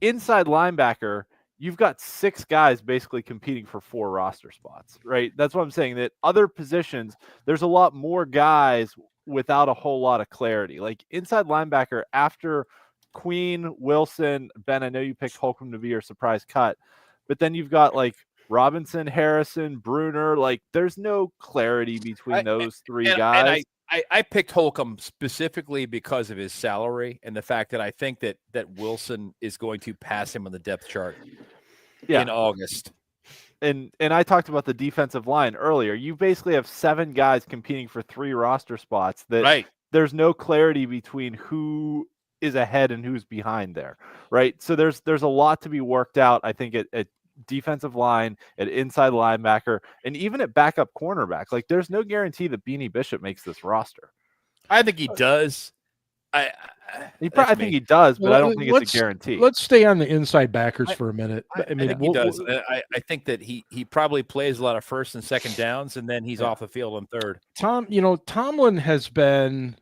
inside linebacker, you've got 6 guys basically competing for 4 roster spots, right? That's what I'm saying. That other positions, there's a lot more guys without a whole lot of clarity. Like inside linebacker, after Queen, Wilson, Ben, I know you picked Holcomb to be your surprise cut, but then you've got Robinson, Harrison, Bruner. There's no clarity between those 3 guys. And I picked Holcomb specifically because of his salary and the fact that I think that Wilson is going to pass him on the depth chart in August. and I talked about the defensive line earlier. You basically have 7 guys competing for 3 roster spots that Right. there's no clarity between who is ahead and who's behind there, right? So there's a lot to be worked out, I think, at defensive line, at inside linebacker, and even at backup cornerback. Like, there's no guarantee that Beanie Bishop makes this roster. I think he does. I think he does, but I don't think it's a guarantee. Let's stay on the inside backers for a minute. I think he does. I think that he probably plays a lot of first and second downs, and then he's off the field on third. Tomlin has been,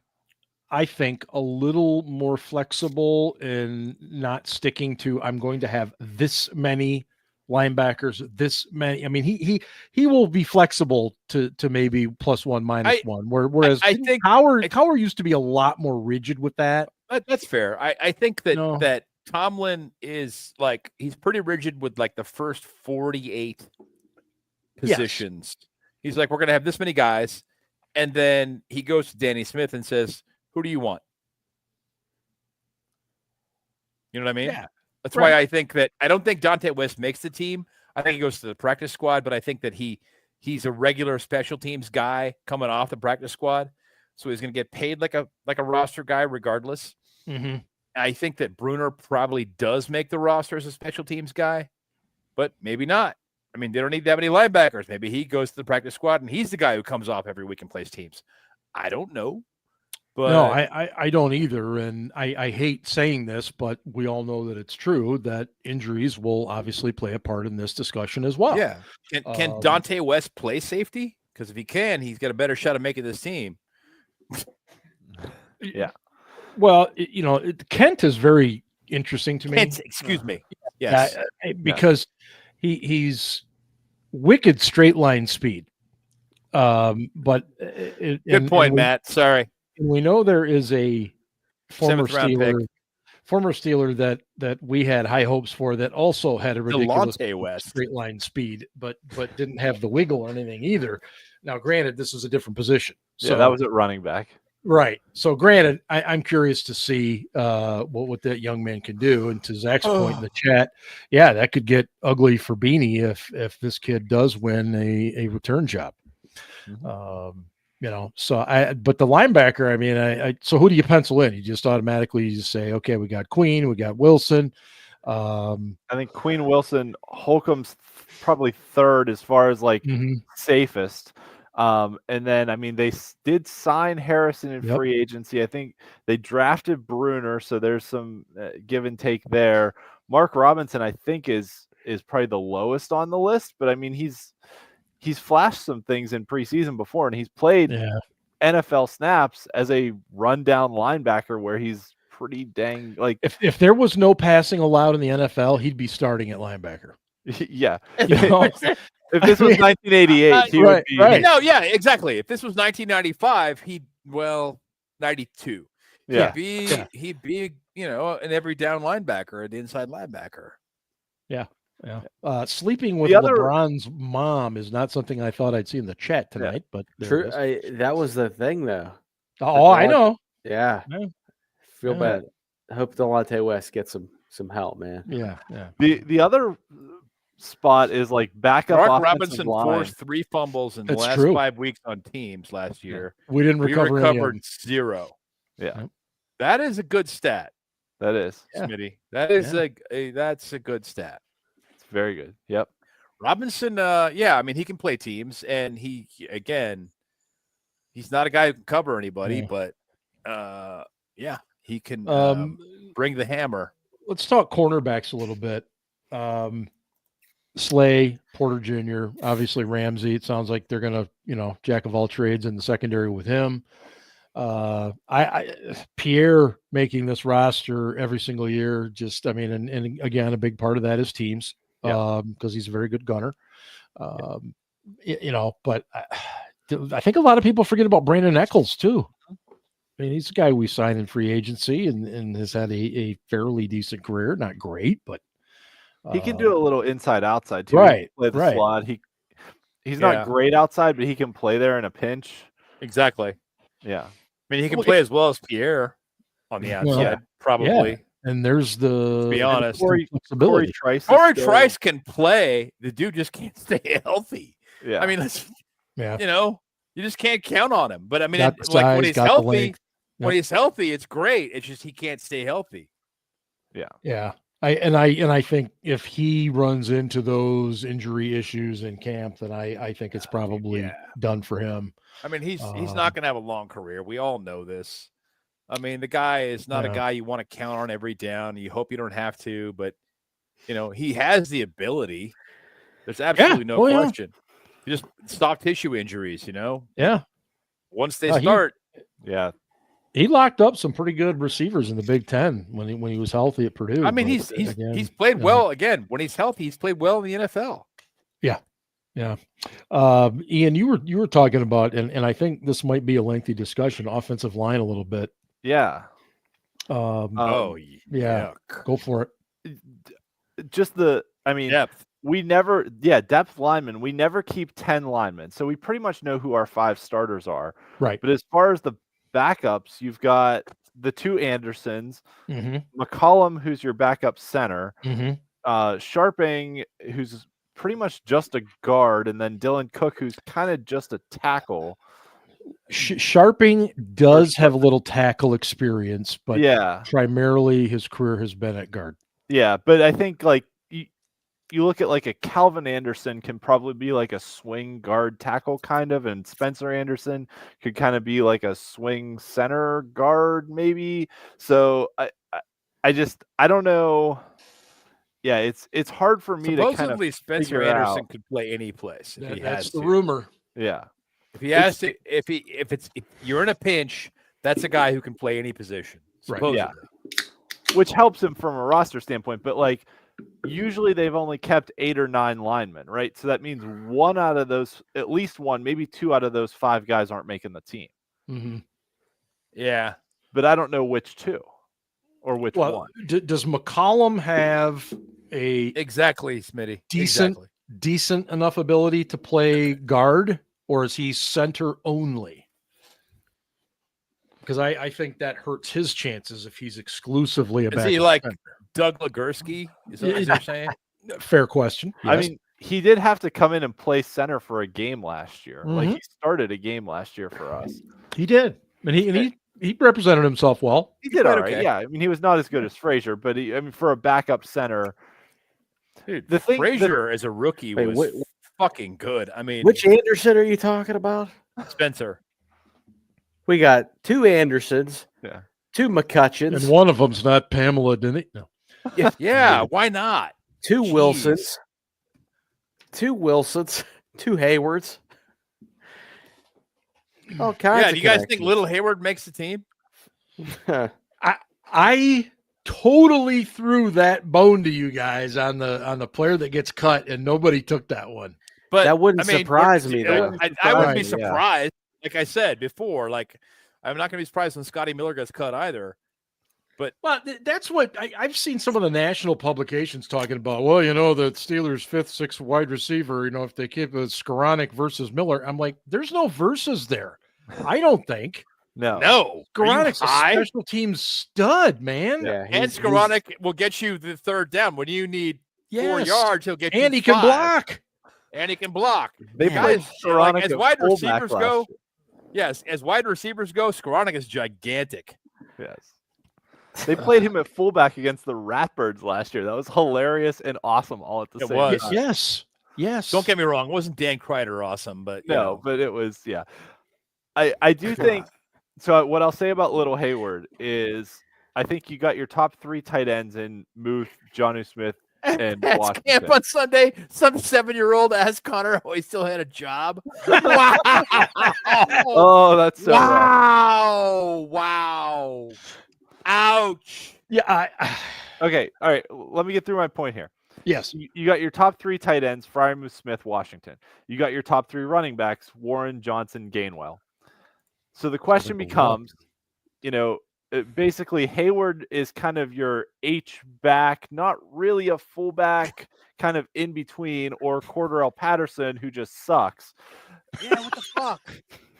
I think, a little more flexible in not sticking to, I'm going to have this many linebackers, this many. I mean, he will be flexible to maybe +1, -1. Whereas I think Cowher used to be a lot more rigid with that. That's fair. I think that that Tomlin is like, he's pretty rigid with like the first 48 positions. Yes. He's like, we're going to have this many guys. And then he goes to Danny Smith and says, who do you want? You know what I mean? Yeah. That's why I think that I don't think Dante West makes the team. I think he goes to the practice squad, but I think that he's a regular special teams guy coming off the practice squad. So he's going to get paid like a roster guy regardless. Mm-hmm. I think that Bruner probably does make the roster as a special teams guy, but maybe not. I mean, they don't need that many linebackers. Maybe he goes to the practice squad and he's the guy who comes off every week and plays teams. I don't know. But no, I don't either. And I hate saying this, but we all know that it's true that injuries will obviously play a part in this discussion as well. Yeah. Can Dante West play safety? Because if he can, he's got a better shot of making this team. Yeah. Well, Kent is very interesting to me. Kent, excuse me. Yes. Because he's wicked straight line speed. But good point, Matt. Sorry. And we know there is a former Steeler that we had high hopes for that also had a ridiculous straight line speed, but didn't have the wiggle or anything either. Now, granted, this is a different position. So that was at running back. Right. So granted, I'm curious to see what that young man can do. And to Zach's point in the chat, yeah, that could get ugly for Beanie if this kid does win a return job. Mm-hmm. But the linebacker, I mean, so who do you pencil in? You just automatically say, okay, we got Queen, we got Wilson. I think Queen, Wilson, Holcomb's probably third as far as safest. And then, I mean, they did sign Harrison in free agency. I think they drafted Bruner, so there's some give and take there. Mark Robinson, I think, is probably the lowest on the list, but I mean, he's flashed some things in preseason before, and he's played NFL snaps as a rundown linebacker where he's pretty dang like. If there was no passing allowed in the NFL, he'd be starting at linebacker. Yeah. If this was 1988, he would be. Right. No, yeah, exactly. If this was 1995, 92. Yeah. He'd be an every down linebacker, an inside linebacker. Yeah. Yeah. Sleeping with LeBron's mom is not something I thought I'd see in the chat tonight, but true. That was the thing, though. Oh, I know. Yeah. Feel bad. I hope Delonte West gets some help, man. Yeah. The other spot is like backup. Mark Robinson forced 3 fumbles in the last 5 weeks on teams last year. We didn't recover. We recovered 0. Yeah. That is a good stat. That is, Smitty. That is that's a good stat. Very good. Yep. Robinson, I mean, he can play teams, and he's not a guy who can cover anybody, but he can bring the hammer. Let's talk cornerbacks a little bit. Slay, Porter Jr., obviously Ramsey. It sounds like they're gonna, jack of all trades in the secondary with him. Pierre making this roster every single year, and again, a big part of that is teams. Because he's a very good gunner, but I think a lot of people forget about Brandon Eccles too. I mean, he's a guy we signed in free agency and has had a fairly decent career. Not great, but he can do a little inside outside too. Right. Play the slot. He's not great outside, but he can play there in a pinch. Exactly. Yeah. I mean, he can play as well as Pierre on the outside, probably. And there's the To be honest, flexibility. Corey Trice can play. The dude just can't stay healthy. Yeah. I mean, you just can't count on him. But I mean, when he's healthy, it's great. It's just he can't stay healthy. Yeah. Yeah. I think if he runs into those injury issues in camp, then I think it's probably done for him. I mean, he's not going to have a long career. We all know this. I mean, the guy is not a guy you want to count on every down. You hope you don't have to, but he has the ability. There's absolutely no question. Just soft tissue injuries, Yeah. Once they start. He locked up some pretty good receivers in the Big Ten when he was healthy at Purdue. I mean, he's played well again. When he's healthy, he's played well in the NFL. Yeah. Yeah. Ian, you were talking about, and I think this might be a lengthy discussion, offensive line a little bit. Yeah. Go for it. Just depth. Depth linemen. We never keep 10 linemen. So we pretty much know who our 5 starters are. Right. But as far as the backups, you've got the 2 Andersons, McCollum, who's your backup center, Sharping, who's pretty much just a guard, and then Dylan Cook, who's kind of just a tackle. Sharping does have a little tackle experience, but primarily his career has been at guard. Yeah, but I think you look at a Calvin Anderson can probably be like a swing guard tackle kind of, and Spencer Anderson could kind of be like a swing center guard maybe. So I don't know. Yeah, it's hard for me to kind of Spencer Anderson could play any place. That's the rumor. Yeah. If he has to, if you're in a pinch, that's a guy who can play any position. Right. Yeah. Which helps him from a roster standpoint, but usually they've only kept 8 or 9 linemen, right? So that means one out of those, at least one, maybe 2 out of those 5 guys aren't making the team. Mm-hmm. Yeah. But I don't know which 2 or which one. Does McCollum have a Smitty decent enough ability to play guard, or is he center only? Because I think that hurts his chances if he's exclusively a backup. Is he like Doug Legursky? Is that what you're saying? Fair question. Yes. I mean, he did have to come in and play center for a game last year. He started a game last year for us. He did, and he represented himself well. He did all right. Okay. Yeah, I mean, he was not as good as Frazier, but for a backup center, dude, Frazier as a rookie was fucking good. I mean, which Anderson are you talking about? Spencer. We got 2 Andersons, 2 McCutcheons, and one of them's not Pamela Denny. No. Yeah, why not? 2 Wilsons, 2 Haywards. All kinds. Yeah, do you guys think Little Hayward makes the team? I totally threw that bone to you guys on the player that gets cut, and nobody took that one. But that wouldn't surprise me. I wouldn't be surprised. Like I said before, I'm not going to be surprised when Scotty Miller gets cut either. But that's what I've seen some of the national publications talking about. Well, the Steelers' 5th, 6th wide receiver, if they keep Skoranek versus Miller, I'm like, there's no versus there. I don't think. No. Skoranek's a special team stud, man. Yeah, and Skoranek will get you the 3rd down. When you need 4 yards, he'll get you 5. And he can block. And he can block. They played Skoranek as wide receivers go. Yes, as wide receivers go, Skoranek is gigantic. Yes. They played him at fullback against the Ratbirds last year. That was hilarious and awesome all at the same time. Yes. Don't get me wrong. It wasn't Dan Kreider awesome, but but it was, I do think so. What I'll say about Little Hayward is I think you got your top 3 tight ends in Muth, Jonnu Smith, and Washington. Camp on Sunday, some 7-year-old asked Connor how he still had a job. Wow. Oh, that's so wow. Ouch. Yeah. Okay. All right. Let me get through my point here. Yes. You got your top 3 tight ends, Freiermuth, Smith, Washington. You got your top 3 running backs, Warren, Johnson, Gainwell. So the question becomes, basically Hayward is kind of your H-back, not really a fullback, kind of in between, or Cordarrelle Patterson, who just sucks. Yeah, what the fuck?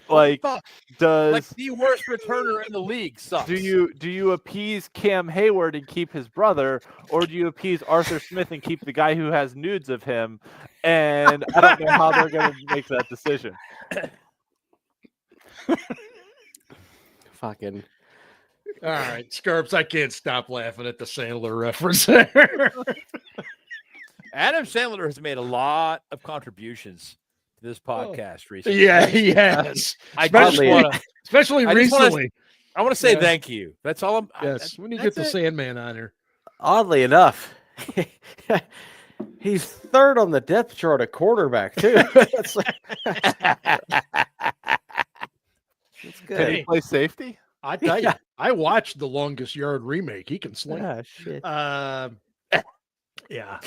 Like, Fuck. does Like the worst returner in the league sucks. do you appease Cam Hayward and keep his brother, or do you appease Arthur Smith and keep the guy who has nudes of him? And I don't know how they're going to make that decision. Fucking. All right, Scarps, I can't stop laughing at the Sandler reference there. Adam Sandler has made a lot of contributions to this podcast recently. Yeah, he has. I Especially, just want to. especially I just wanna- recently. I want to say Yeah. thank you. That's all. Yes, when you get that's the it. Sandman on here. Oddly enough, he's third on the depth chart at quarterback too. That's good. Can he play safety? I tell you, I watched the Longest Yard remake. He can sling. Ah, shit. Yeah.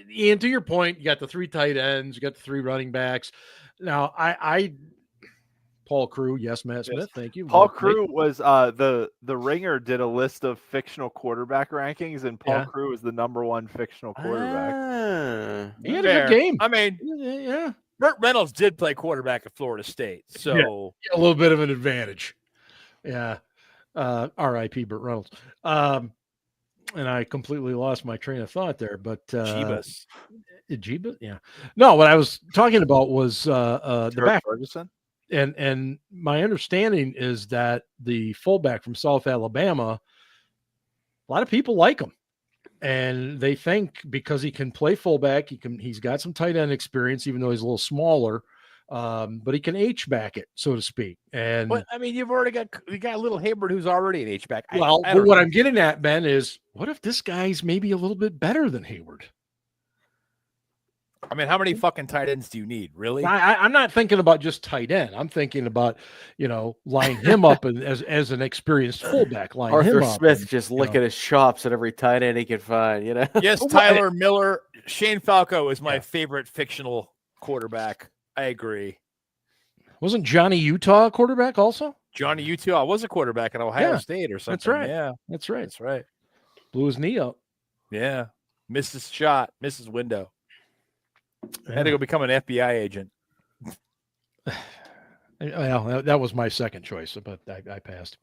Ian, to your point, you got the 3 tight ends, you got the 3 running backs. Now, Paul Crew, yes, Matt Smith, thank you. Paul Crew was the Ringer did a list of fictional quarterback rankings, and Paul Crew is the #1 fictional quarterback. He had a good game. I mean, Yeah, Burt Reynolds did play quarterback at Florida State, so a little bit of an advantage. Yeah. R.I.P. Burt Reynolds. And I completely lost my train of thought there, but Jeebus. Jeebus, yeah. No, what I was talking about was the back. Ferguson. And my understanding is that the fullback from South Alabama, a lot of people like him, and they think because he can play fullback, he's got some tight end experience, even though he's a little smaller. But he can H-back it, so to speak. And But I mean, you got little Hayward who's already an H-back. well, but what I'm getting at, Ben, is what if this guy's maybe a little bit better than Hayward? I mean, how many fucking tight ends do you need, really? I'm not thinking about just tight end. I'm thinking about, lining him up as an experienced fullback. Line Arthur him up Smith and, just licking his chops at every tight end he can find. Yes, Tyler Miller, Shane Falco is my favorite fictional quarterback. I agree. Wasn't Johnny Utah a quarterback also? Johnny Utah was a quarterback at Ohio State or something. That's right. Yeah, That's right. that's right. Blew his knee up. Yeah, missed his shot, missed his window. Had to go become an FBI agent. Well, that was my second choice, but I passed.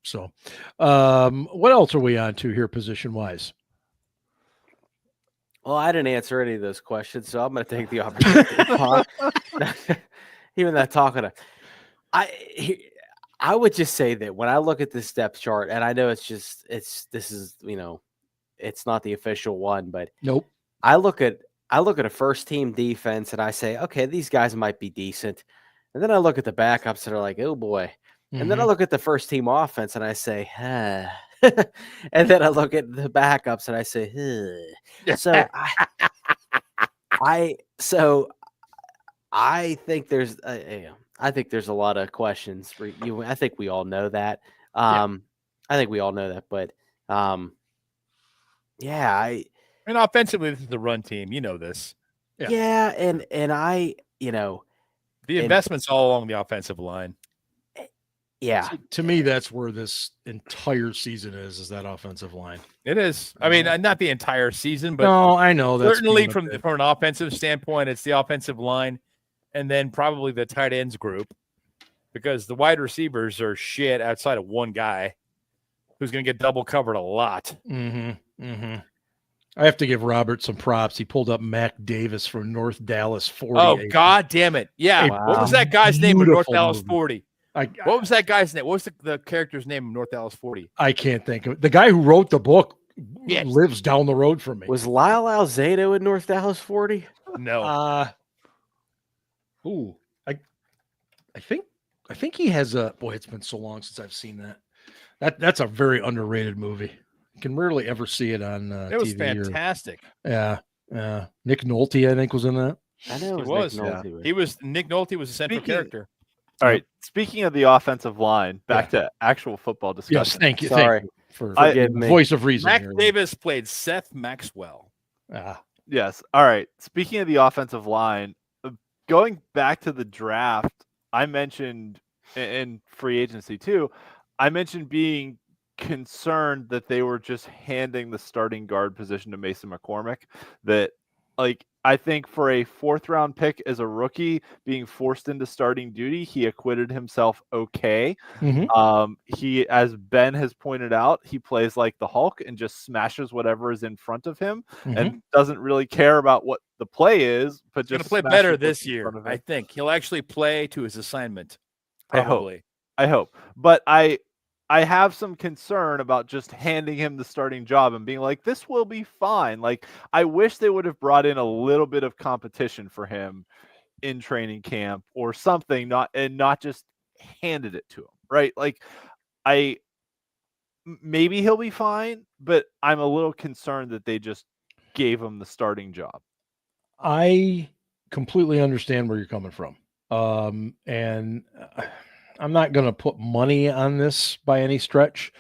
So, what else are we on to here position wise? Well, I didn't answer any of those questions, so I'm going to take the opportunity to talk. Even that talking to, I would just say that when I look at this depth chart, and I know it's not the official one, but Nope. I look at a first team defense and I say, okay, these guys might be decent. And then I look at the backups and are like, oh boy. And then I look at the first team offense and I say, huh. And then I look at the backups and I say, huh. So I think there's a lot of questions for you. I think we all know that. But And offensively, this is the run team. You know this. Yeah, and I, The investment's all along the offensive line. yeah. To me, that's where this entire season is that offensive line. It is. I mean, not the entire season, but No, I know that's certainly being a from an offensive standpoint, it's the offensive line, and then probably the tight ends group, because the wide receivers are shit outside of one guy who's going to get double covered a lot. I have to give Robert some props. He pulled up Mac Davis from North Dallas 40. Oh, God damn it. Yeah. Wow. What was that guy's name in North Beautiful Dallas movie. 40? What was that guy's name? What was the character's name in North Dallas 40? I can't think of it. The guy who wrote the book Yes. lives down the road from me. Was Lyle Alzado in North Dallas 40? No. I think he has a boy. It's been so long since I've seen that. That's a very underrated movie. You can rarely ever see it on it was TV fantastic. Nick Nolte, I think, was in that. I know He it was. Nick Nolte. Nick Nolte was the central character. All right. Speaking of the offensive line, back to actual football discussion. Yes, thank you. Sorry. Thank you for Forgive me. voice of reason. Mac here. Davis played Seth Maxwell. Yes. All right. Speaking of the offensive line, going back to the draft, I mentioned in free agency too, I mentioned being concerned that they were just handing the starting guard position to Mason McCormick. That Like, I think for a 4th round pick as a rookie being forced into starting duty, he acquitted himself okay. He, as Ben has pointed out, he plays like the Hulk and just smashes whatever is in front of him and doesn't really care about what the play is, but just going to play better this year. I think he'll actually play to his assignment. Probably. I hope. But I have some concern about just handing him the starting job and being like, this will be fine. Like, I wish they would have brought in a little bit of competition for him in training camp or something, not just handed it to him, right? Like, maybe he'll be fine, but I'm a little concerned that they just gave him the starting job. I completely understand where you're coming from. And I'm not going to put money on this by any stretch,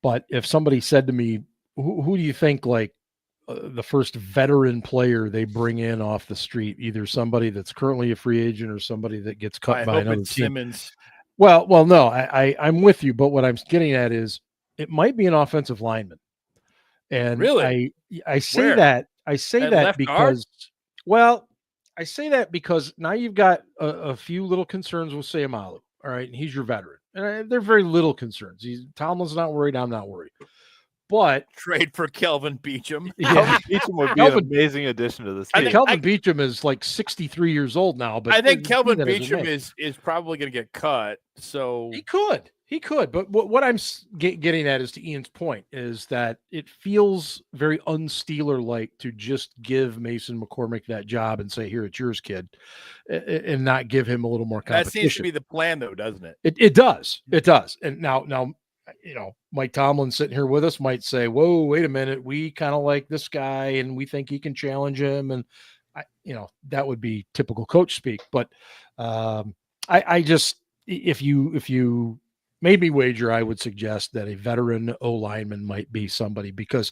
but if somebody said to me, who do you think like the first veteran player they bring in off the street, either somebody that's currently a free agent or somebody that gets cut by another team? Simmons. Well, no, I'm with you, but what I'm getting at is it might be an offensive lineman. And really, I say Where? that because, well, I say that because now you've got a few little concerns with Sayamalu. All right, and he's your veteran. And they're very little concerns. Tomlin's not worried. I'm not worried. But trade for Kelvin Beachum. Yeah, Beachum would be an amazing addition to this team. Kelvin Beachum is like 63 years old now. But I think Kelvin Beachum is probably going to get cut. So he could. But what I'm getting at is, to Ian's point, is that it feels very un-Steeler-like to just give Mason McCormick that job and say, here, it's yours, kid, and not give him a little more competition. That seems to be the plan, though, doesn't it? It does. It does. And now, Mike Tomlin sitting here with us might say, whoa, wait a minute. We kind of like this guy and we think he can challenge him. And, that would be typical coach speak. But I just, if you made me wager, I would suggest that a veteran O-lineman might be somebody, because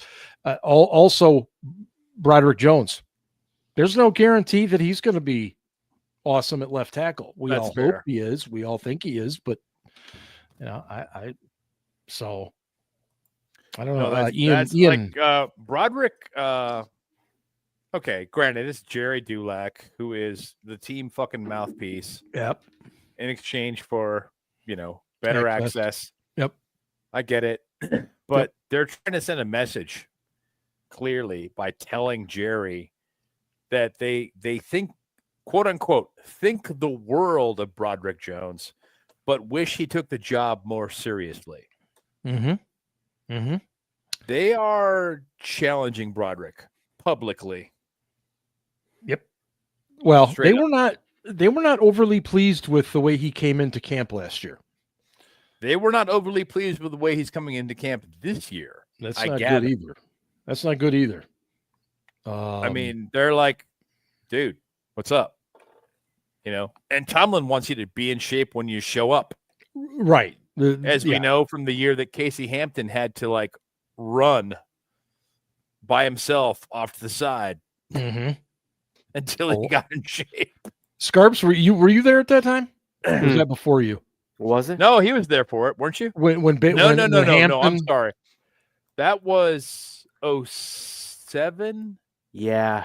also Broderick Jones, there's no guarantee that he's going to be awesome at left tackle. We all hope he is. We all think he is, but so I don't know. Ian. Like Broderick. Okay, granted, it's Jerry Dulac, who is the team fucking mouthpiece. Yep. In exchange for, better access. Yep. I get it. But they're trying to send a message clearly by telling Jerry that they think, quote unquote, think the world of Broderick Jones, but wish he took the job more seriously. They are challenging Broderick publicly. Yep. Well, Straight up. They were not overly pleased with the way he came into camp last year. They were not overly pleased with the way he's coming into camp this year. That's not good either. That's not good either. I mean, they're like, dude, what's up? And Tomlin wants you to be in shape when you show up. Right. As we know from the year that Casey Hampton had to run by himself off to the side until he got in shape. Scarps, were you there at that time? Or was that before you? Was it? No, he was there for it, weren't you? No. I'm sorry. That was 07. Yeah.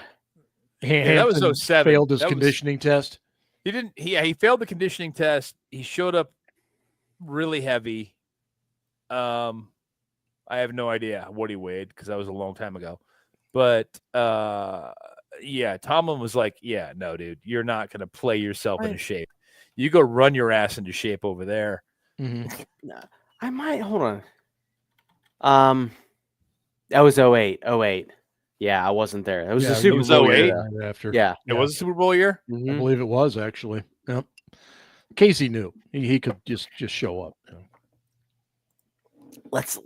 That was 07. Failed his conditioning test. He didn't. He failed the conditioning test. He showed up really heavy. I have no idea what he weighed because that was a long time ago. But Tomlin was like, "Yeah, no, dude, you're not going to play yourself into shape. You go run your ass into shape over there." I might hold on. That was 08. Yeah, I wasn't there. It was the Super Bowl year. It was a Super Bowl year. I believe it was actually. Yep. Casey knew he could just show up. Let's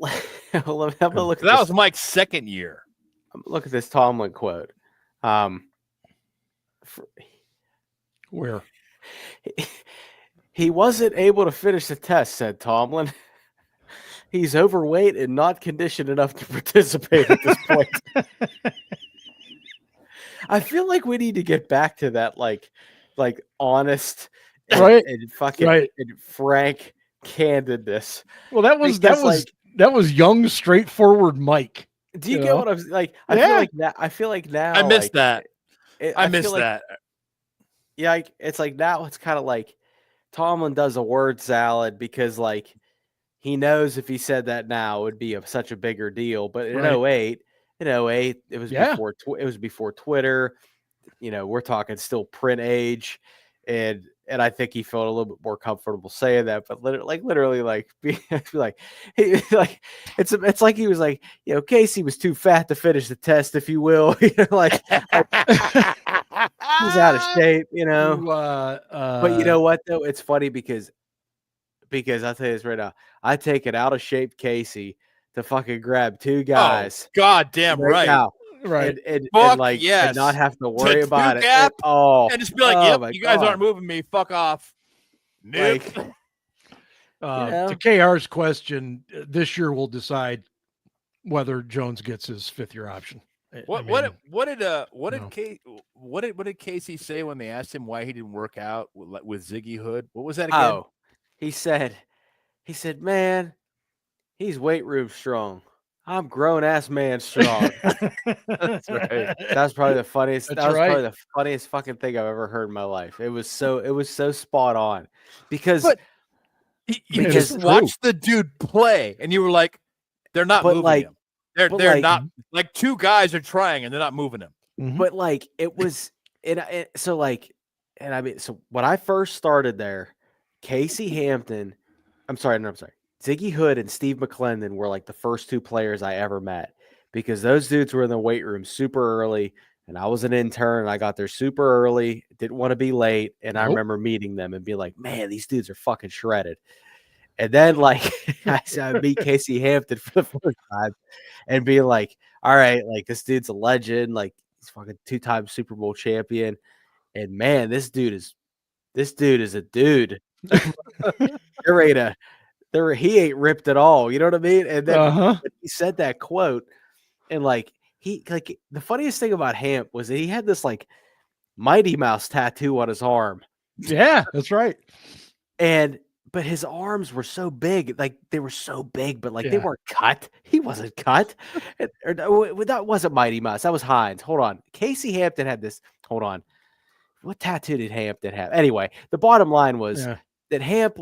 have a look. At that was Mike's second year. Look at this Tomlin quote. Where he wasn't able to finish the test, said Tomlin. He's overweight and not conditioned enough to participate at this point. I feel like we need to get back to that, like honest, and fucking and frank candidness. Well, that was young, straightforward Mike. Do you get what I'm like? I feel like now. I missed that. I feel missed like, that. Yeah, like, it's like now it's kind of like Tomlin does a word salad because like he knows if he said that now it would be such a bigger deal. But in Right. 08, it was Yeah. before Twitter. We're talking still print age, and I think he felt a little bit more comfortable saying that. But literally, be like, it's like he was like, Casey was too fat to finish the test, if you will. Like he's out of shape, But you know what though? It's funny because I'll tell you this right now. I take an out of shape Casey to fucking grab two guys. God damn right. Now. Right. And Yes. and not have to worry about it. Gap, and just be like, yep, you guys aren't moving me. Fuck off. Nope. To KR's question, this year we'll decide whether Jones gets his 5th-year option. What did Casey say when they asked him why he didn't work out with Ziggy Hood? What was that again? Oh, he said, man, he's weight room strong. I'm grown ass man strong. That's right. That's probably the funniest. That's that was right. probably the funniest fucking thing I've ever heard in my life. It was so spot on because you just watched the dude play and you were like, they're not moving him. They're not like two guys are trying and they're not moving him. Mm-hmm. But like it was, so when I first started there, Casey Hampton, Ziggy Hood and Steve McClendon were like the first two players I ever met because those dudes were in the weight room super early and I was an intern and I got there super early, didn't want to be late. And I remember meeting them and being like, man, these dudes are fucking shredded. And then like I meet Casey Hampton for the first time and being like, all right, like this dude's a legend. Like he's fucking 2-time Super Bowl champion. And man, this dude is a dude. He ain't ripped at all. You know what I mean? And then he said that quote, and the funniest thing about Hamp was that he had this like Mighty Mouse tattoo on his arm. Yeah, that's right. But his arms were so big, like they were so big, but like they weren't cut. He wasn't cut. That wasn't Mighty Mouse. That was Hines. Hold on. Casey Hampton had this. Hold on. What tattoo did Hampton have? Anyway, the bottom line was that Hamp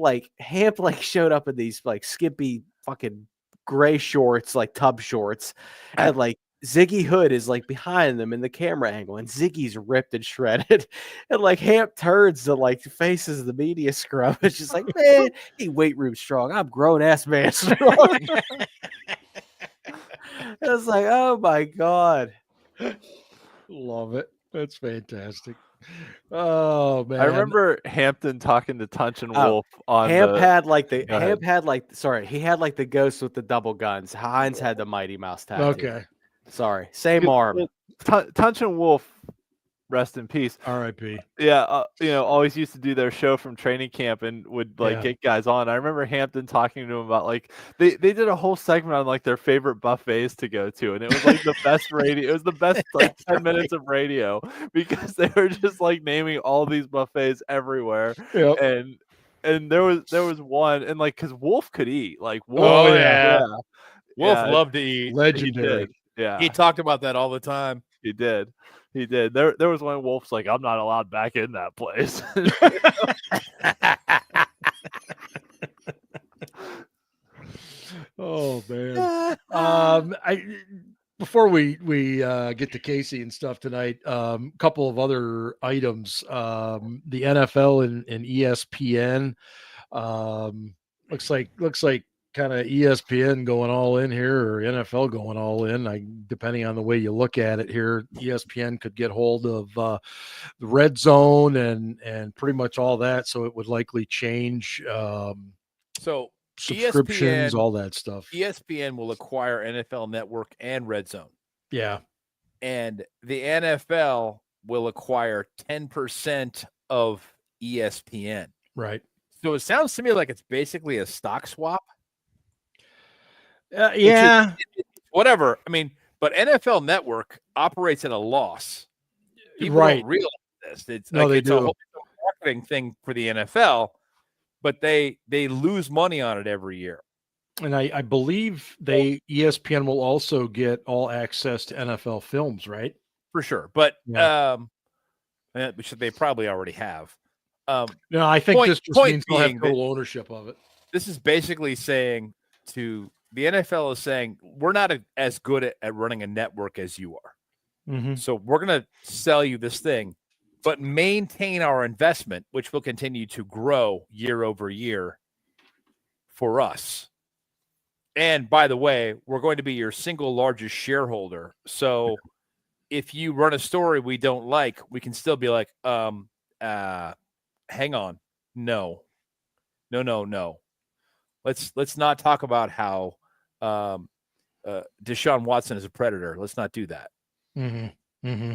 showed up in these like skimpy fucking gray shorts, like tub shorts, and like Ziggy Hood is like behind them in the camera angle, and Ziggy's ripped and shredded, and like Hamp turns to like faces the media scrub. It's just like, man, he weight room strong. I'm grown ass man strong. It's like, oh my god, love it. That's fantastic. Oh man, I remember Hampton talking to Tunch and Wolf on he had like the ghost with the double guns. Hines had the Mighty Mouse tattoo. Okay, sorry, same arm. Tunch and Wolf, rest in peace. R.I.P. Yeah, always used to do their show from training camp and would get guys on. I remember Hampton talking to him about like they did a whole segment on like their favorite buffets to go to, and it was like the best radio. It was the best like 10 minutes of radio because they were just like naming all these buffets everywhere. Yep. And there was one, and like because Wolf could eat, like Wolf. Oh yeah. Wolf loved to eat. Legendary. Yeah, he talked about that all the time. He did. There was one Wolf's like, I'm not allowed back in that place. Oh man. Before we get to Casey and stuff tonight, a couple of other items. The NFL and ESPN. Looks like kind of ESPN going all in here, or NFL going all in. Depending on the way you look at it here, ESPN could get hold of the red zone and pretty much all that. So it would likely change. So subscriptions, all that stuff. ESPN will acquire NFL Network and Red Zone. Yeah. And the NFL will acquire 10% of ESPN. Right. So it sounds to me like it's basically a stock swap. Yeah. Whatever. I mean, but NFL Network operates at a loss. People don't realize this. It's a whole marketing thing for the NFL, but they lose money on it every year. And I believe ESPN will also get all access to NFL films, right? For sure. But which they probably already have. No, I think this just means they'll have being total ownership of it. This is basically saying to the NFL is saying, we're not as good at running a network as you are. Mm-hmm. So we're going to sell you this thing, but maintain our investment, which will continue to grow year over year for us. And by the way, we're going to be your single largest shareholder. So if you run a story we don't like, we can still be like, hang on. No. Let's not talk about how Deshaun Watson is a predator. Let's not do that. Mm-hmm. Mm-hmm.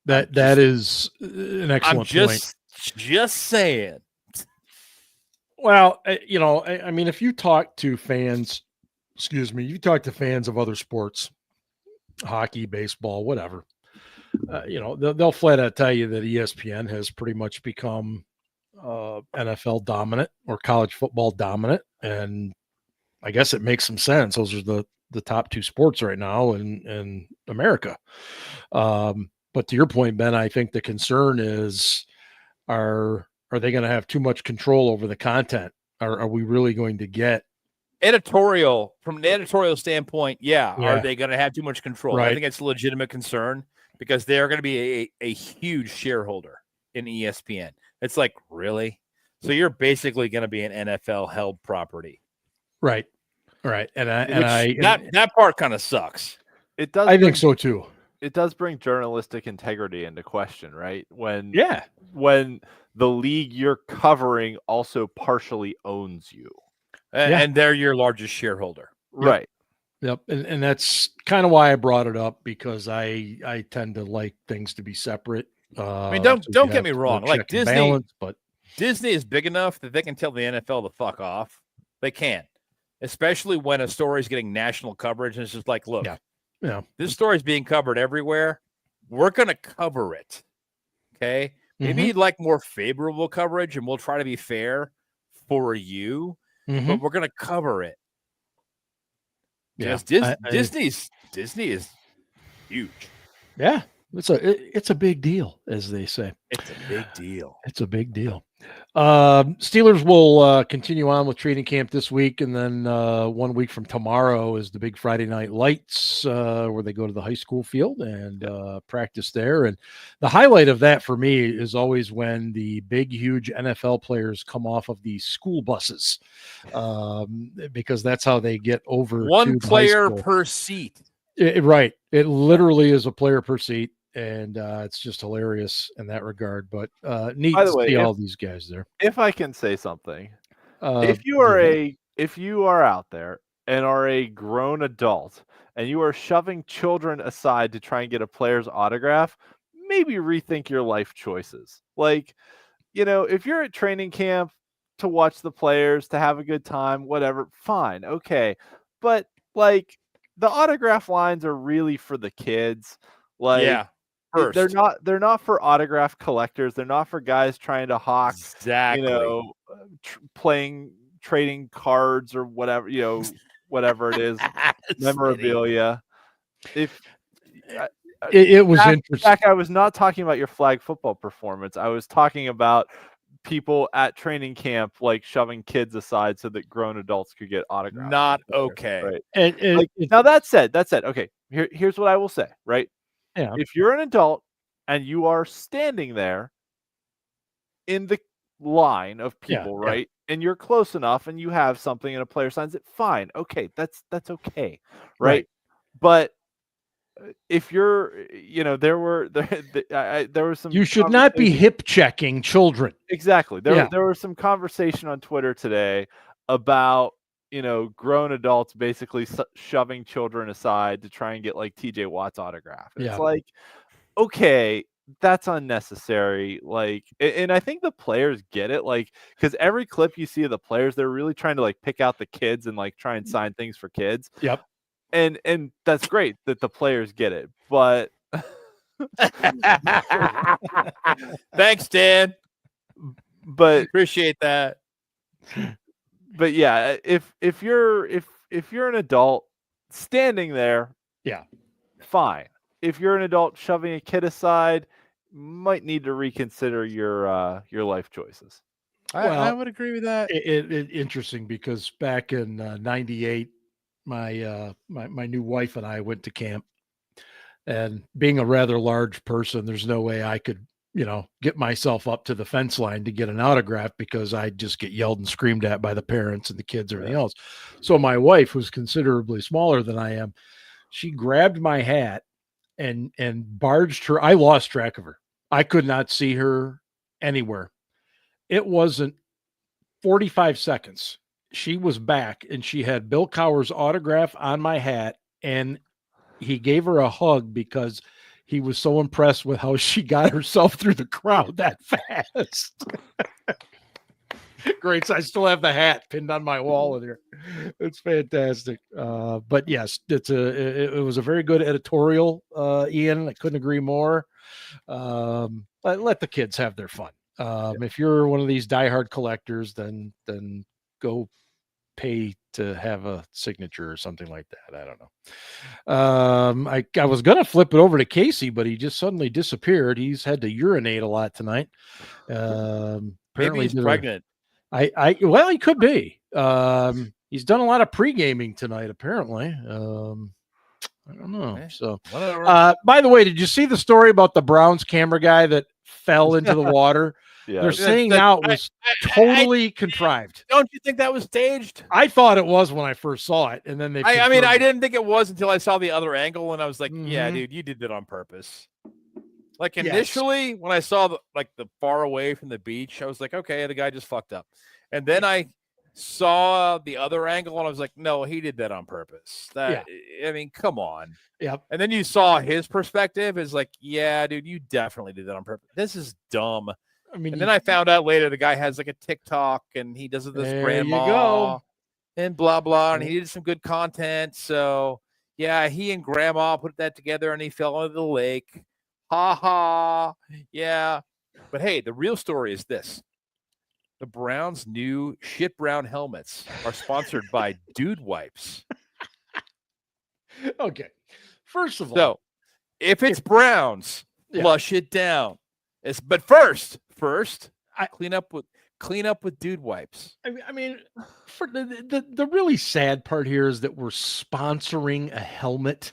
That is an excellent point. Just saying. Well, I mean, if you talk to fans, you talk to fans of other sports, hockey, baseball, whatever, they'll flat out tell you that ESPN has pretty much become NFL dominant or college football dominant. And I guess it makes some sense. Those are the top two sports right now in America. But to your point, Ben, I think the concern is, are they going to have too much control over the content? Are we really going to get from an editorial standpoint? Yeah. Are they going to have too much control? Right. I think it's a legitimate concern because they're going to be a huge shareholder in ESPN. It's like, really? So you're basically going to be an NFL held property. Right. Right. And that part kind of sucks. It does. I think so too. It does bring journalistic integrity into question, right? When the league you're covering also partially owns you. And they're your largest shareholder. Right. Yep. And that's kind of why I brought it up, because I tend to like things to be separate. I mean, don't get me wrong. Like Disney, but Disney is big enough that they can tell the NFL to fuck off. They can, especially when a story is getting national coverage. And it's just like, look, this story is being covered everywhere. We're going to cover it. Okay. Maybe you'd like more favorable coverage, and we'll try to be fair for you, but we're going to cover it. Yeah. Disney is huge. Yeah. It's a big deal, as they say. It's a big deal. It's a big deal. Steelers will continue on with training camp this week, and then 1 week from tomorrow is the big Friday night lights, where they go to the high school field and practice there. And the highlight of that for me is always when the big, huge NFL players come off of the school buses, because that's how they get over. One player per seat. Right. It literally is a player per seat. And it's just hilarious in that regard. But neat to see all these guys there. If I can say something, if you are out there and are a grown adult and you are shoving children aside to try and get a player's autograph, maybe rethink your life choices. Like, if you're at training camp to watch the players, to have a good time, whatever, fine, okay. But like, the autograph lines are really for the kids. Like, first. They're not for autograph collectors. They're not for guys trying to hawk, trading cards or whatever, whatever it is, memorabilia. It was interesting. In fact, I was not talking about your flag football performance. I was talking about people at training camp, like shoving kids aside so that grown adults could get autographs. Not okay. Right. Now that said, okay, here's what I will say, right? Yeah. If you're an adult and you are standing there in the line of people, right? And you're close enough and you have something and a player signs it, fine. Okay, that's okay. Right? But if you're, there was some. You should not be hip checking children. Exactly. There was some conversation on Twitter today about, grown adults basically shoving children aside to try and get like TJ Watt's autograph. It's like, okay, that's unnecessary. Like, and I think the players get it, like, because every clip you see of the players, they're really trying to like pick out the kids and like try and sign things for kids. Yep. And that's great that the players get it, but thanks, Dan. But appreciate that. But yeah, if you're an adult standing there, fine. If you're an adult shoving a kid aside, might need to reconsider your life choices. I would agree with that. It interesting because back in '98, my new wife and I went to camp, and being a rather large person, there's no way I could, get myself up to the fence line to get an autograph because I'd just get yelled and screamed at by the parents and the kids, and everything else. So my wife, who's considerably smaller than I am, she grabbed my hat and barged her. I lost track of her. I could not see her anywhere. It wasn't 45 seconds. She was back and she had Bill Cowher's autograph on my hat, and he gave her a hug because he was so impressed with how she got herself through the crowd that fast. Great. So I still have the hat pinned on my wall in here. It's fantastic. But yes, it was a very good editorial, Ian. I couldn't agree more. Let the kids have their fun. If you're one of these diehard collectors, then go pay to have a signature or something like that. I don't know. I was going to flip it over to Casey, but he just suddenly disappeared. He's had to urinate a lot tonight. Apparently Maybe he's pregnant. Well, he could be. He's done a lot of pre-gaming tonight, apparently. I don't know. Okay. So, Whatever. by the way, did you see the story about the Browns camera guy that fell into the water? Yeah. They're saying now it was totally contrived. Don't you think that was staged? I thought it was when I first saw it, and then they. I mean, I didn't think it was until I saw the other angle, and I was like, "Yeah, Mhm. dude, you did that on purpose." Like Yes. initially, when I saw the far away from the beach, I was like, "Okay, the guy just fucked up," and then I saw the other angle, and I was like, "No, he did that on purpose." I mean, come on. Yep. And then you saw his perspective is like, "Yeah, dude, you definitely did that on purpose. This is dumb." I mean, And then I found out later the guy has like a TikTok and he does it with his There you grandma go. and blah blah, and he did some good content. So yeah, he and grandma put that together and he fell into the lake. Ha ha. Yeah. But hey, the real story is this. The Browns' new shit brown helmets are sponsored by Dude Wipes. Okay. First of all, So if it's Browns, Yeah. flush it down. But first, I- clean up with Dude Wipes. I mean, for the really sad part here is that we're sponsoring a helmet.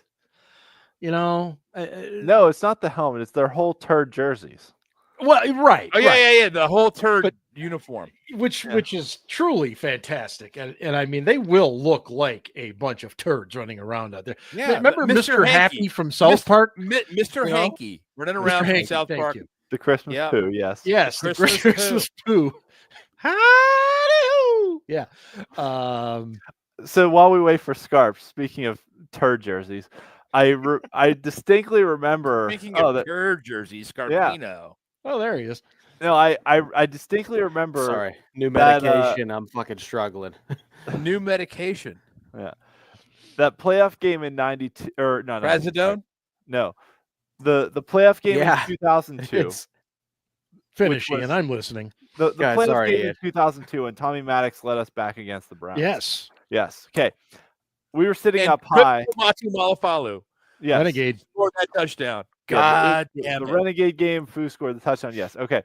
No, it's not the helmet. It's their whole turd jerseys. Well, right. Oh right. yeah. The whole turd But- uniform. Which is truly fantastic, and I mean they will look like a bunch of turds running around out there. Yeah. Remember Mr. Happy Hanky. from South Park? Mr. You know? Hanky running Mr. around from Hanky, South thank Park. you. The Christmas Yeah. poo, yes. Yes, the Christmas Christmas poo. Howdy-ho. Yeah. So while we wait for Scarp, speaking of turd jerseys, I distinctly remember. Speaking of turd jerseys, Scarpino. Oh, there he is. No, I distinctly remember. Sorry, new that, medication. I'm fucking struggling. New medication. That playoff game in '92, or no, Trazodone? no, the playoff game Yeah. in 2002. It's Finishing, was- and I'm listening. The Guys, playoff sorry, game in Ian. 2002, and Tommy Maddox led us back against the Browns. Yes. Yes. Okay. We were sitting And up high. Matu Malafalu Yes. Renegade. scored that touchdown. Yeah, God the damn it. Renegade game, Foo scored the touchdown. Yes. Okay.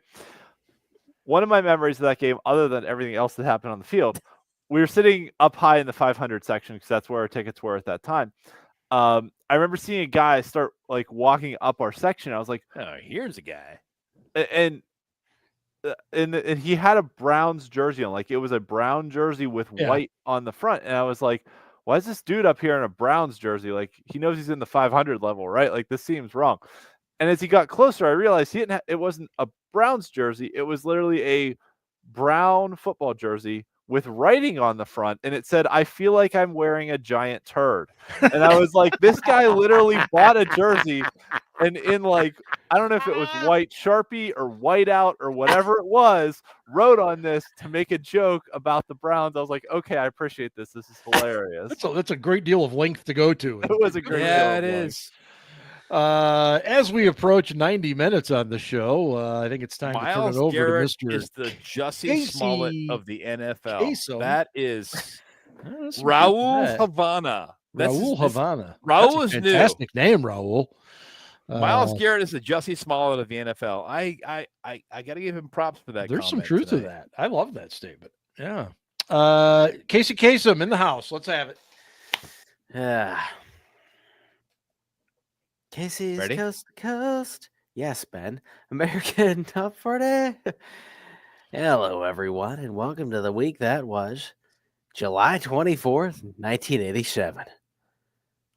One of my memories of that game, other than everything else that happened on the field, we were sitting up high in the 500 section because that's where our tickets were at that time. I remember seeing a guy start like walking up our section. I was like, Oh, here's a guy. and he had a Browns jersey on, like it was a brown jersey with Yeah. white on the front, and I was like, why is this dude up here in a Browns jersey? Like he knows he's in the 500 level, right? Like this seems wrong. And as he got closer, I realized it wasn't a Browns jersey. It was literally a brown football jersey with writing on the front, and it said, "I feel like I'm wearing a giant turd." And I was like, this guy literally bought a jersey, and in like, I don't know if it was white Sharpie or whiteout or whatever it was, wrote on this to make a joke about the Browns. I was like, okay, I appreciate this. This is hilarious. That's a great deal of length to go to. It was a great Yeah, deal it of is. As we approach 90 minutes on the show, I think it's time to turn Miles it over Garrett to Mr. is the Jussie Casey Smollett of the NFL. Kasem. That is Let's get to Raul that. Havana. Raul Havana. Raul That's a is new. fantastic name, Raul. Miles Garrett is the Jussie Smollett of the NFL. I got to give him props for that. There's some comment truth to tonight. that. I love that statement. Yeah. Casey Kasem in the house. Let's have it. Yeah. Casey's Ready? Coast to Coast. Yes, Ben. American Top 40. Hello, everyone, and welcome to the week that was July 24th, 1987.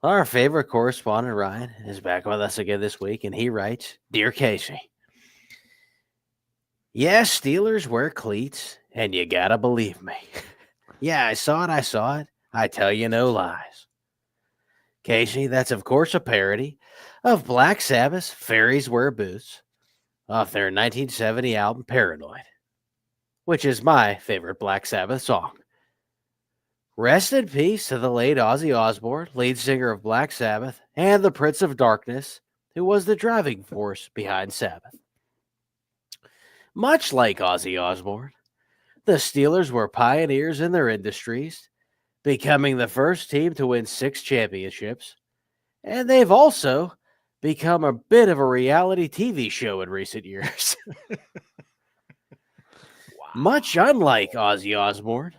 Our favorite correspondent, Ryan, is back with us again this week, and he writes, Dear Casey, yes, Steelers wear cleats, and you gotta believe me. Yeah, I saw it. I tell you no lies. Casey, that's of course a parody of Black Sabbath's Fairies Wear Boots off their 1970 album Paranoid, which is my favorite Black Sabbath song. Rest in peace to the late Ozzy Osbourne, lead singer of Black Sabbath, and the Prince of Darkness, who was the driving force behind Sabbath. Much like Ozzy Osbourne, the Steelers were pioneers in their industries, becoming the first team to win 6 championships, and they've also become a bit of a reality TV show in recent years. Much unlike Ozzy Osbourne,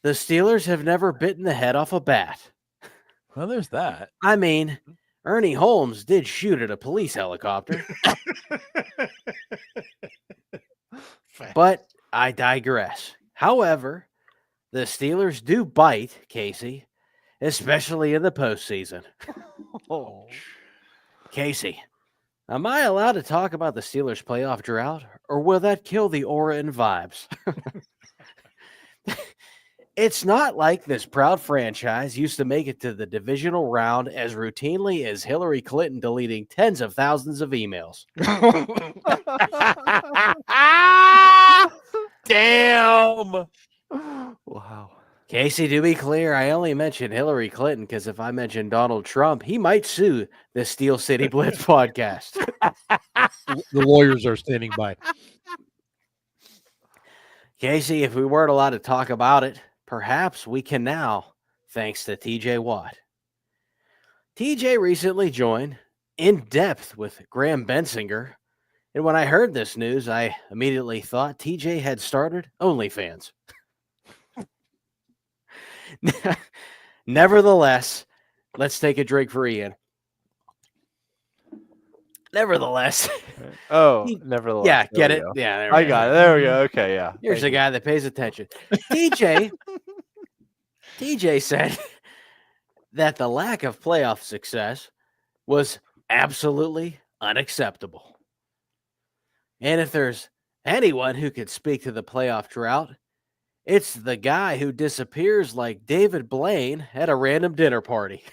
the Steelers have never bitten the head off a bat. Well, there's that. I mean, Ernie Holmes did shoot at a police helicopter. But I digress. However, the Steelers do bite, Casey, especially in the postseason. Oh. Casey, am I allowed to talk about the Steelers' playoff drought, or will that kill the aura and vibes? It's not like this proud franchise used to make it to the divisional round as routinely as Hillary Clinton deleting tens of thousands of emails. Damn. Wow. Casey, to be clear, I only mentioned Hillary Clinton because if I mention Donald Trump, he might sue the Steel City Blitz podcast. The lawyers are standing by. Casey, if we weren't allowed to talk about it, perhaps we can now, thanks to TJ Watt. TJ recently joined In Depth with Graham Bensinger, and when I heard this news, I immediately thought TJ had started OnlyFans. Nevertheless, let's take a drink for Ian. Nevertheless. Oh, nevertheless. Yeah, There get we it? go. Yeah, I got it. There we go. Okay, yeah. Here's the guy that pays attention. TJ said that the lack of playoff success was absolutely unacceptable. And if there's anyone who could speak to the playoff drought, it's the guy who disappears like David Blaine at a random dinner party.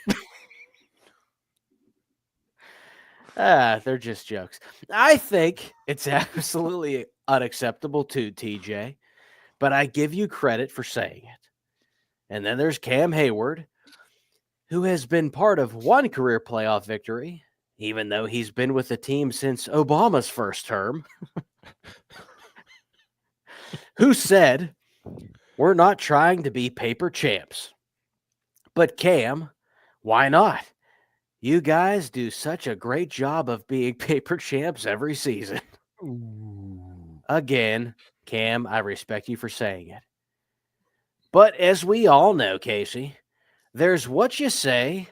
They're just jokes. I think it's absolutely unacceptable too, TJ, but I give you credit for saying it. And then there's Cam Hayward, who has been part of one career playoff victory, even though he's been with the team since Obama's first term, who said, we're not trying to be paper champs. But Cam, why not? You guys do such a great job of being paper champs every season. Ooh. Again, Cam, I respect you for saying it. But as we all know, Casey, there's what you say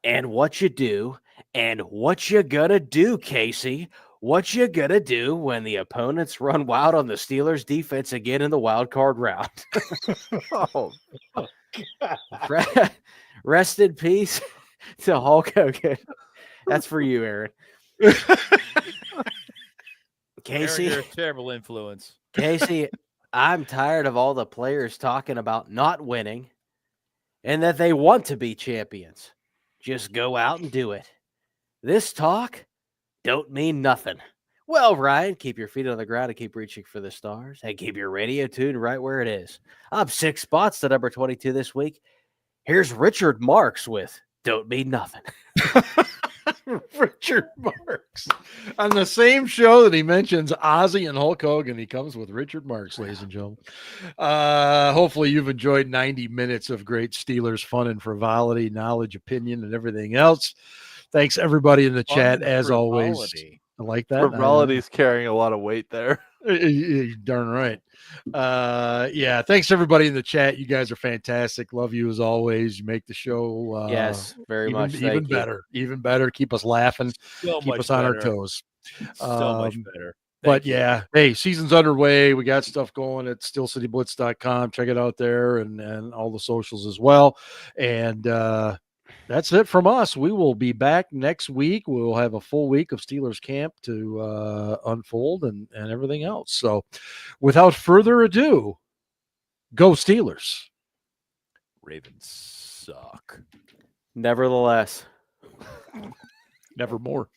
and what you do and what you gonna do, Casey. What you gonna do when the opponents run wild on the Steelers defense again in the wild card round? Oh, Rest in peace to Hulk Hogan. That's for you, Aaron. Casey, You're a terrible influence. Casey, I'm tired of all the players talking about not winning and that they want to be champions. Just go out and do it. This talk don't mean nothing. Well, Ryan, keep your feet on the ground and keep reaching for the stars and keep your radio tuned right where it is. Up 6 spots to number 22 this week. Here's Richard Marks with Don't Mean Nothing. Richard Marks. On the same show that he mentions Ozzy and Hulk Hogan, he comes with Richard Marks, ladies and gentlemen. Hopefully you've enjoyed 90 minutes of great Steelers fun and frivolity, knowledge, opinion, and everything else. Thanks everybody in the Fun chat as always. frivolity. I like that. Frivolity's carrying a lot of weight there. You're darn right. Yeah. Thanks everybody in the chat. You guys are fantastic. Love you as always. You make the show. Yes, very even, much. Even Thank you. better. Even better. Keep us laughing. So Keep much us on our better. toes. So much better. But Thank you. yeah, hey, season's underway. We got stuff going at steelcityblitz.com. Check it out there and all the socials as well. And that's it from us. We will be back next week. We will have a full week of Steelers camp to unfold and everything else. So without further ado, go Steelers. Ravens suck. Nevertheless. Nevermore.